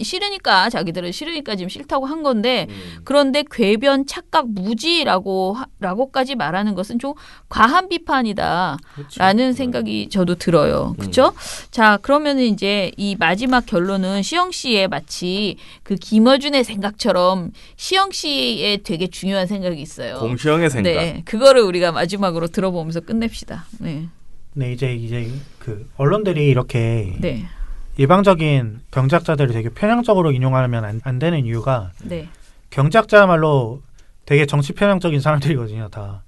Speaker 6: 싫으니까 자기들은 싫으니까 지금 싫다고 한 건데 그런데 궤변 착각 무지라고까지 말하는 것은 좀 과한 비판이다라는
Speaker 5: 그렇죠.
Speaker 6: 생각이 저도 들어요. 그렇죠? 자, 그러면은 이제 이 마지막 결론은 시영 씨의 마치 그 김어준의 생각처럼 시영 씨의 되게 중요한 생각이 있어요.
Speaker 5: 공시영의 생각.
Speaker 6: 네, 그거를 우리가 마지막으로 들어보면서 끝냅시다. 네.
Speaker 3: 네, 이제 그 언론들이 이렇게
Speaker 6: 네.
Speaker 3: 일방적인 경제학자들을 되게 편향적으로 인용하면 안 되는 이유가
Speaker 6: 네.
Speaker 3: 경제학자야말로 되게 정치 편향적인 사람들이거든요, 다.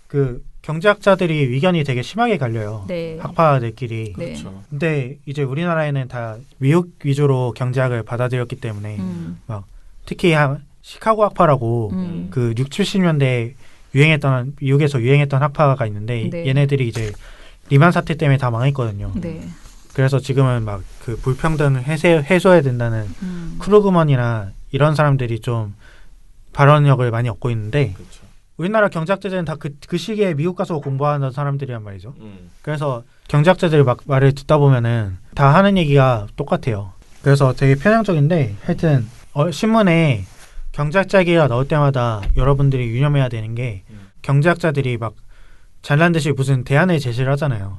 Speaker 3: 그 경제학자들이 의견이 되게 심하게 갈려요.
Speaker 6: 네.
Speaker 3: 학파들끼리.
Speaker 6: 네.
Speaker 5: 그렇죠.
Speaker 3: 근데 이제 우리나라에는 다 미국 위주로 경제학을 받아들였기 때문에 막 특히 시카고 학파라고 그 6, 70년대 미국에서 유행했던 학파가 있는데
Speaker 6: 네.
Speaker 3: 얘네들이 이제 리만 사태 때문에 다 망했거든요.
Speaker 6: 네.
Speaker 3: 그래서 지금은 막 그 불평등을 해소해야 된다는 크루그먼이나 이런 사람들이 좀 발언력을 많이 얻고 있는데
Speaker 5: 그렇죠.
Speaker 3: 우리나라 경제학자들은 다 그 시기에 미국 가서 공부하는 사람들이란 말이죠. 그래서 경제학자들 막 말을 듣다 보면은 다 하는 얘기가 똑같아요. 그래서 되게 편향적인데 하여튼 신문에 경제학자 얘기가 나올 때마다 여러분들이 유념해야 되는 게 경제학자들이 막 잘난 듯이 무슨 대안을 제시를 하잖아요.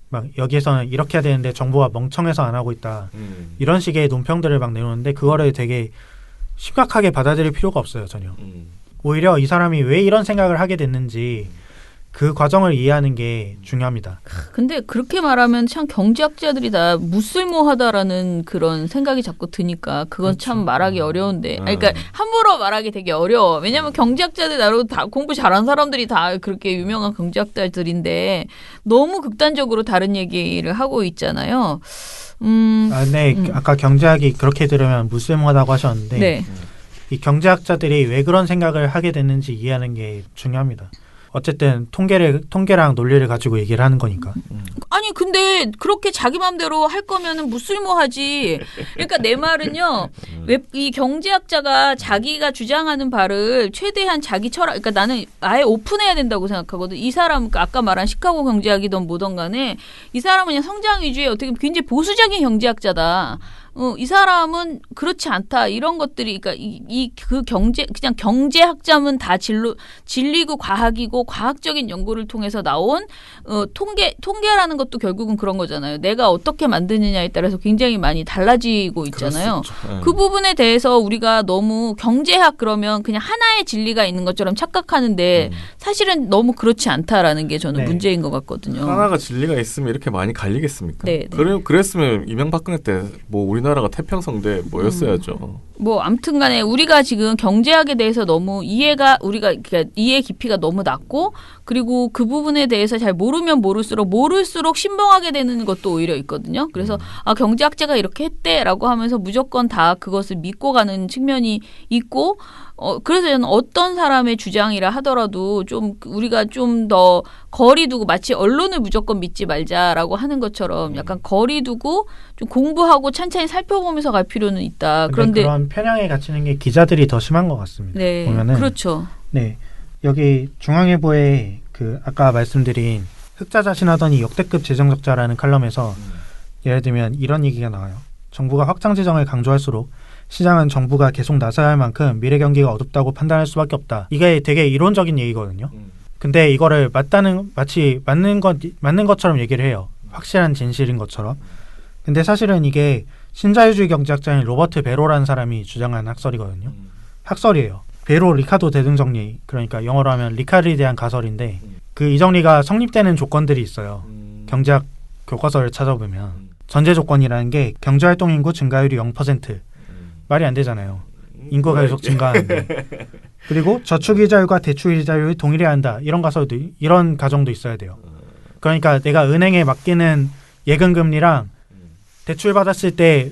Speaker 3: 막 여기에서는 이렇게 해야 되는데 정부가 멍청해서 안 하고 있다. 이런 식의 논평들을 막 내놓는데 그거를 되게 심각하게 받아들일 필요가 없어요, 전혀. 오히려 이 사람이 왜 이런 생각을 하게 됐는지 그 과정을 이해하는 게 중요합니다.
Speaker 6: 근데 그렇게 말하면 참 경제학자들이 다 무쓸모하다라는 그런 생각이 자꾸 드니까 그건
Speaker 3: 그렇죠.
Speaker 6: 참 말하기 어려운데. 그러니까 함부로 말하기 되게 어려워. 왜냐하면 경제학자들 나로 다 공부 잘한 사람들이 다 그렇게 유명한 경제학자들인데 너무 극단적으로 다른 얘기를 하고 있잖아요.
Speaker 3: 네, 아까 경제학이 그렇게 들으면 무쓸모하다고 하셨는데
Speaker 6: 네.
Speaker 3: 이 경제학자들이 왜 그런 생각을 하게 됐는지 이해하는 게 중요합니다. 어쨌든 통계랑 논리를 가지고 얘기를 하는 거니까.
Speaker 6: 아니 근데 그렇게 자기 맘대로 할 거면은 무쓸모하지. 그러니까 내 말은요. 왜 이 경제학자가 자기가 주장하는 바를 최대한 자기 철학, 그러니까 나는 아예 오픈해야 된다고 생각하거든. 이 사람, 그러니까 아까 말한 시카고 경제학이든 뭐든 간에 이 사람은 그냥 성장 위주의 어떻게 보면 굉장히 보수적인 경제학자다. 이 사람은 그렇지 않다. 이런 것들이, 그러니까 그 그냥 경제학자면 다 진리고 과학이고 과학적인 연구를 통해서 나온 통계라는 것도 결국은 그런 거잖아요. 내가 어떻게 만드느냐에 따라서 굉장히 많이 달라지고 있잖아요. 그 부분에 대해서 우리가 너무 경제학 그러면 그냥 하나의 진리가 있는 것처럼 착각하는데 사실은 너무 그렇지 않다라는 게 저는
Speaker 3: 네.
Speaker 6: 문제인 것 같거든요.
Speaker 5: 하나가 진리가 있으면 이렇게 많이 갈리겠습니까?
Speaker 6: 네.
Speaker 5: 그랬으면 이명박근혜 때 뭐 우리나라가 태평성대 뭐였어야죠.
Speaker 6: 뭐 아무튼간에 우리가 지금 경제학에 대해서 너무 그러니까 이해 깊이가 너무 낮고 그리고 그 부분에 대해서 잘 모르면 모를수록 신봉하게 되는 것도 오히려 있거든요. 그래서 경제학자가 이렇게 했대라고 하면서 무조건 다 그것을 믿고 가는 측면이 있고 그래서 저는 어떤 사람의 주장이라 하더라도 좀 우리가 좀 더 거리 두고 마치 언론을 무조건 믿지 말자라고 하는 것처럼 약간 거리 두고 좀 공부하고 찬찬히 살펴보면서 갈 필요는 있다.
Speaker 3: 그런데 그런 편향에 갇히는 게 기자들이 더 심한 것 같습니다.
Speaker 6: 네,
Speaker 3: 보면은
Speaker 6: 그렇죠.
Speaker 3: 네, 여기 중앙일보에 그 아까 말씀드린 흑자 자신하더니 역대급 재정적자라는 칼럼에서 예를 들면 이런 얘기가 나와요. 정부가 확장 재정을 강조할수록 시장은 정부가 계속 나서야 할 만큼 미래 경기가 어둡다고 판단할 수밖에 없다. 이게 되게 이론적인 얘기거든요. 근데 이거를 마치 맞는 것처럼 얘기를 해요. 확실한 진실인 것처럼. 근데 사실은 이게 신자유주의 경제학자인 로버트 베로라는 사람이 주장한 학설이거든요. 학설이에요. 베로 리카도 대등정리, 그러니까 영어로 하면 리카르에 대한 가설인데 그 이 정리가 성립되는 조건들이 있어요. 경제학 교과서를 찾아보면 전제 조건이라는 게 경제활동 인구 증가율이 0%. 말이 안 되잖아요. 인구가 계속 증가하는데. 그리고 저축이자율과 대출이자율이 동일해야 한다. 이런 가정도 있어야 돼요. 그러니까 내가 은행에 맡기는 예금금리랑 대출 받았을 때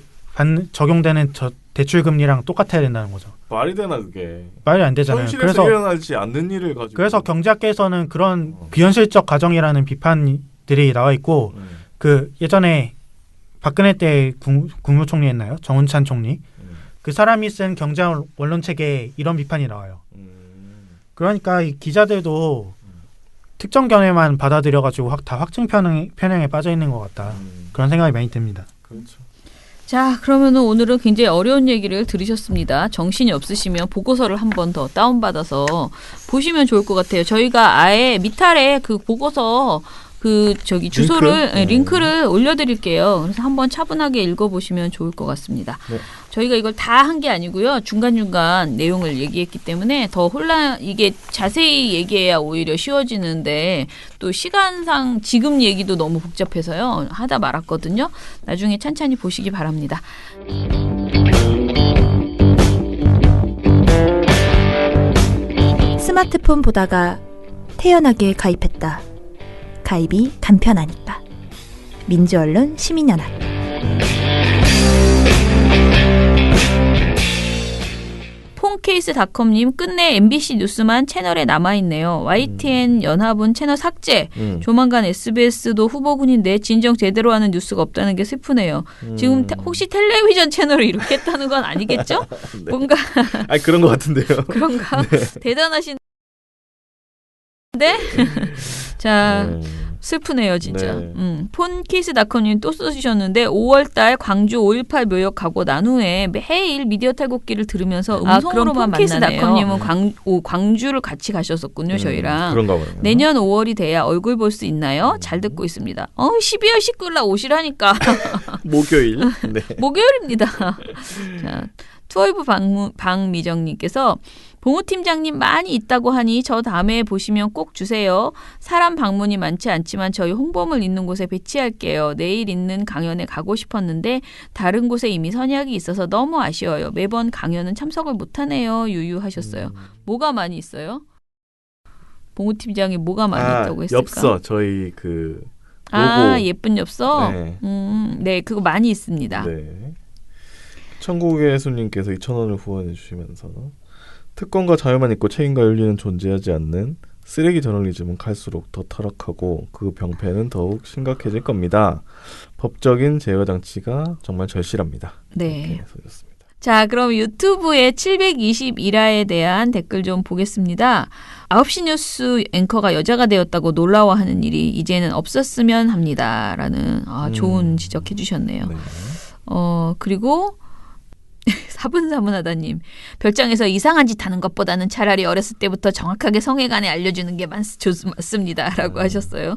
Speaker 3: 적용되는 대출 금리랑 똑같아야 된다는 거죠.
Speaker 5: 말이 되나 그게?
Speaker 3: 말이 안 되잖아요.
Speaker 5: 현실에서 일어나지 않는 일을 가지고.
Speaker 3: 그래서 경제학계에서는 그런 비현실적 가정이라는 비판들이 나와 있고 그 예전에 박근혜 때 국무총리 했나요? 정운찬 총리. 그 사람이 쓴 경제학 원론책에 이런 비판이 나와요. 그러니까 이 기자들도 특정 견해만 받아들여가지고 다 확증 편향에 빠져 있는 것 같다. 그런 생각이 많이 듭니다.
Speaker 5: 그렇죠.
Speaker 6: 자, 그러면은 오늘은 굉장히 어려운 얘기를 들으셨습니다. 정신이 없으시면 보고서를 한 번 더 다운받아서 보시면 좋을 것 같아요. 저희가 아예 밑아래 그 보고서 주소를 링크를 올려드릴게요. 그래서 한번 차분하게 읽어보시면 좋을 것 같습니다.
Speaker 5: 네.
Speaker 6: 저희가 이걸 다 한 게 아니고요. 중간중간 내용을 얘기했기 때문에 더 이게 자세히 얘기해야 오히려 쉬워지는데 또 시간상 지금 얘기도 너무 복잡해서요. 하다 말았거든요. 나중에 찬찬히 보시기 바랍니다.
Speaker 7: 스마트폰 보다가 태연하게 가입했다. 가입이 간편하니까. 민주언론 시민연합.
Speaker 6: 폰케이스닷컴님 끝내 MBC 뉴스만 채널에 남아있네요. YTN 연합은 채널 삭제. 조만간 SBS도 후보군인데 진정 제대로 하는 뉴스가 없다는 게 슬프네요. 지금 혹시 텔레비전 채널을 이렇게 했다는 건 아니겠죠?
Speaker 5: 네.
Speaker 6: 뭔가
Speaker 5: 아니 그런 것 같은데요.
Speaker 6: 그런가? 대단하신. 네? 자, 슬프네요, 진짜.
Speaker 5: 네.
Speaker 6: 폰케이스닷컴님 또 써주셨는데 5월달 광주 5.18 묘역 가고 난 후에 매일 미디어 탈곡기를 들으면서 음성으로만 만나네요. 폰케이스닷컴님은 광주를 같이 가셨었군요, 저희랑.
Speaker 5: 그런가 봐요.
Speaker 6: 내년 5월이 돼야 얼굴 볼 수 있나요? 잘 듣고 있습니다. 12월 19일 날 오시라니까.
Speaker 5: 목요일. 네.
Speaker 6: 목요일입니다. 자, 투어이브 박미정님께서 봉우 팀장님 많이 있다고 하니 저 다음에 보시면 꼭 주세요. 사람 방문이 많지 않지만 저희 홍보물 있는 곳에 배치할게요. 내일 있는 강연에 가고 싶었는데 다른 곳에 이미 선약이 있어서 너무 아쉬워요. 매번 강연은 참석을 못하네요. 유유하셨어요. 뭐가 많이 있어요? 봉우 팀장이 뭐가 많이 있다고 했을까?
Speaker 5: 엽서 저희 그 로고.
Speaker 6: 예쁜 엽서?
Speaker 5: 네.
Speaker 6: 네, 그거 많이 있습니다.
Speaker 5: 네. 천국의 예수님께서 2,000원을 후원해 주시면서 특권과 자유만 있고 책임과 윤리는 존재하지 않는 쓰레기 저널리즘은 갈수록 더 타락하고 그 병폐는 더욱 심각해질 겁니다. 법적인 제어 장치가 정말 절실합니다.
Speaker 6: 네.
Speaker 5: 써졌습니다.
Speaker 6: 자, 그럼 유튜브에 721화에 대한 댓글 좀 보겠습니다. 9시 뉴스 앵커가 여자가 되었다고 놀라워하는 일이 이제는 없었으면 합니다. 라는 좋은 지적해 주셨네요.
Speaker 5: 네.
Speaker 6: 그리고 사분사분하다님 별장에서 이상한 짓 하는 것보다는 차라리 어렸을 때부터 정확하게 성에 관해 알려주는 게 맞습니다 라고 하셨어요.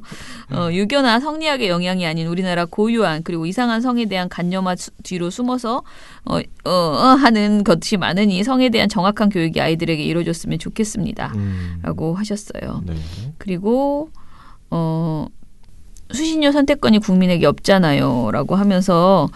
Speaker 6: 유교나 성리학의 영향이 아닌 우리나라 고유한 그리고 이상한 성에 대한 간념화 뒤로 숨어서 하는 것이 많으니 성에 대한 정확한 교육이 아이들에게 이루어졌으면 좋겠습니다 라고 하셨어요.
Speaker 5: 네.
Speaker 6: 그리고 수신료 선택권이 국민에게 없잖아요 라고 하면서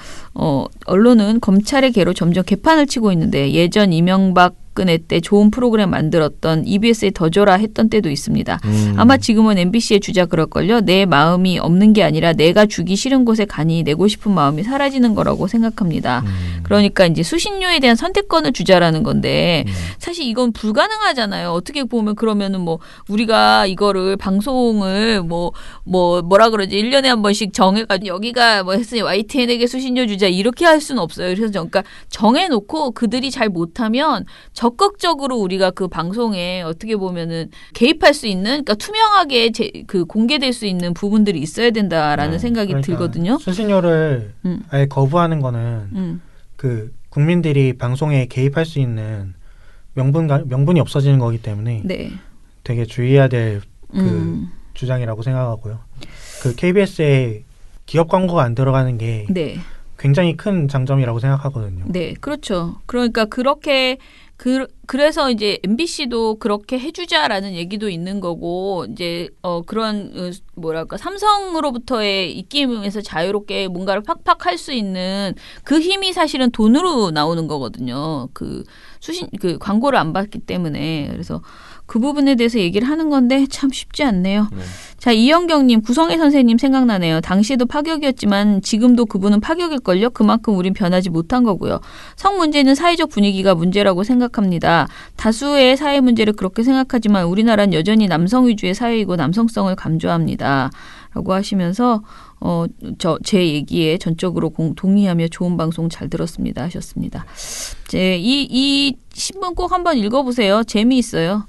Speaker 6: 언론은 검찰의 개로 점점 개판을 치고 있는데 예전 이명박근혜 때 좋은 프로그램 만들었던 EBS에 더 줘라 했던 때도 있습니다. 아마 지금은 MBC의 주자 그럴걸요. 내 마음이 없는 게 아니라 내가 주기 싫은 곳에 가니 내고 싶은 마음이 사라지는 거라고 생각합니다. 그러니까 이제 수신료에 대한 선택권을 주자라는 건데 사실 이건 불가능하잖아요. 어떻게 보면 그러면은 뭐 우리가 이거를 방송을 뭐라 그러지 1년에 한 번씩 정해가지고 여기가 뭐 했으니 YTN에게 수신료 주자 이렇게 할 수는 없어요. 그래서 그러니까 정해놓고 그들이 잘 못하면 적극적으로 우리가 그 방송에 어떻게 보면은 개입할 수 있는 그러니까 투명하게 공개될 수 있는 부분들이 있어야 된다라는 생각이
Speaker 3: 그러니까
Speaker 6: 들거든요.
Speaker 3: 수신료를 아예 거부하는 거는 그 국민들이 방송에 개입할 수 있는 명분이 없어지는 거기 때문에
Speaker 6: 네.
Speaker 3: 되게 주의해야 될 그 주장이라고 생각하고요. 그 KBS의 기업 광고가 안 들어가는 게
Speaker 6: 네.
Speaker 3: 굉장히 큰 장점이라고 생각하거든요.
Speaker 6: 네, 그렇죠. 그러니까 그렇게 그래서 이제 MBC도 그렇게 해주자라는 얘기도 있는 거고 이제 그런 뭐랄까 삼성으로부터의 입김에서 자유롭게 뭔가를 팍팍 할 수 있는 그 힘이 사실은 돈으로 나오는 거거든요. 그 광고를 안 받기 때문에 그래서 그 부분에 대해서 얘기를 하는 건데 참 쉽지 않네요.
Speaker 5: 네.
Speaker 6: 자, 이영경님, 구성애 선생님 생각나네요. 당시에도 파격이었지만 지금도 그분은 파격일걸요. 그만큼 우린 변하지 못한 거고요. 성 문제는 사회적 분위기가 문제라고 생각합니다. 다수의 사회 문제를 그렇게 생각하지만 우리나라는 여전히 남성 위주의 사회이고 남성성을 강조합니다. 라고 하시면서 제 얘기에 전적으로 동의하며 좋은 방송 잘 들었습니다 하셨습니다. 이 신문 꼭 한번 읽어보세요. 재미있어요.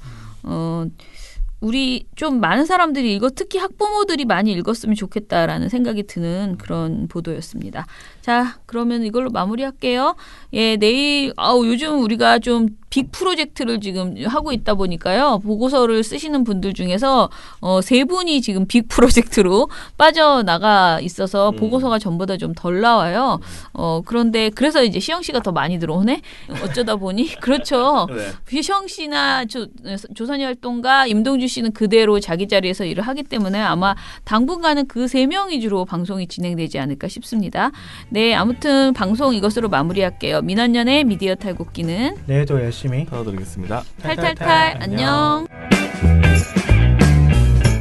Speaker 6: 우리 좀 많은 사람들이 특히 학부모들이 많이 읽었으면 좋겠다라는 생각이 드는 그런 보도였습니다. 자, 그러면 이걸로 마무리할게요. 예, 내일 요즘 우리가 좀 빅 프로젝트를 지금 하고 있다 보니까요. 보고서를 쓰시는 분들 중에서 3분이 지금 빅 프로젝트로 빠져나가 있어서 보고서가 전보다 좀 덜 나와요. 그런데 그래서 이제 시영 씨가 더 많이 들어오네. 어쩌다 보니 그렇죠. 네. 시영 씨나 조선의 활동가 임동주 씨는 그대로 자기 자리에서 일을 하기 때문에 아마 당분간은 그 3명 위주로 방송이 진행되지 않을까 싶습니다. 네, 아무튼 방송 이것으로 마무리할게요. 민원연의 미디어 탈곡기는
Speaker 3: 내일도 열심히
Speaker 5: 찾아드리겠습니다.
Speaker 6: 탈탈탈 안녕.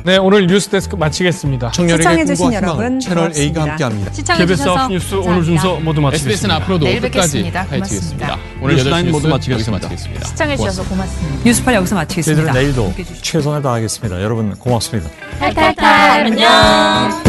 Speaker 1: 네, 오늘 뉴스데스크 마치겠습니다.
Speaker 8: 청년에게 꿈과 희망을
Speaker 9: 채널 A가 함께합니다.
Speaker 1: KBS
Speaker 2: 시청해주셔서
Speaker 1: 9시 뉴스 오늘 순서 모두
Speaker 9: SBS는
Speaker 1: 마치겠습니다.
Speaker 9: 앞으로도
Speaker 2: 내일
Speaker 9: 끝까지
Speaker 2: 뵙겠습니다.
Speaker 9: 파헤치겠습니다.
Speaker 2: 고맙습니다.
Speaker 9: 오늘 8시
Speaker 1: 뉴스라인
Speaker 9: 뉴스
Speaker 1: 모두
Speaker 9: 여기서
Speaker 1: 마치겠습니다.
Speaker 9: 마치겠습니다.
Speaker 2: 시청해주셔서 고맙습니다.
Speaker 8: 뉴스팔 여기서 마치겠습니다.
Speaker 10: 저희들은 내일도 최선을 다하겠습니다. 여러분 고맙습니다.
Speaker 2: 탈탈탈 안녕.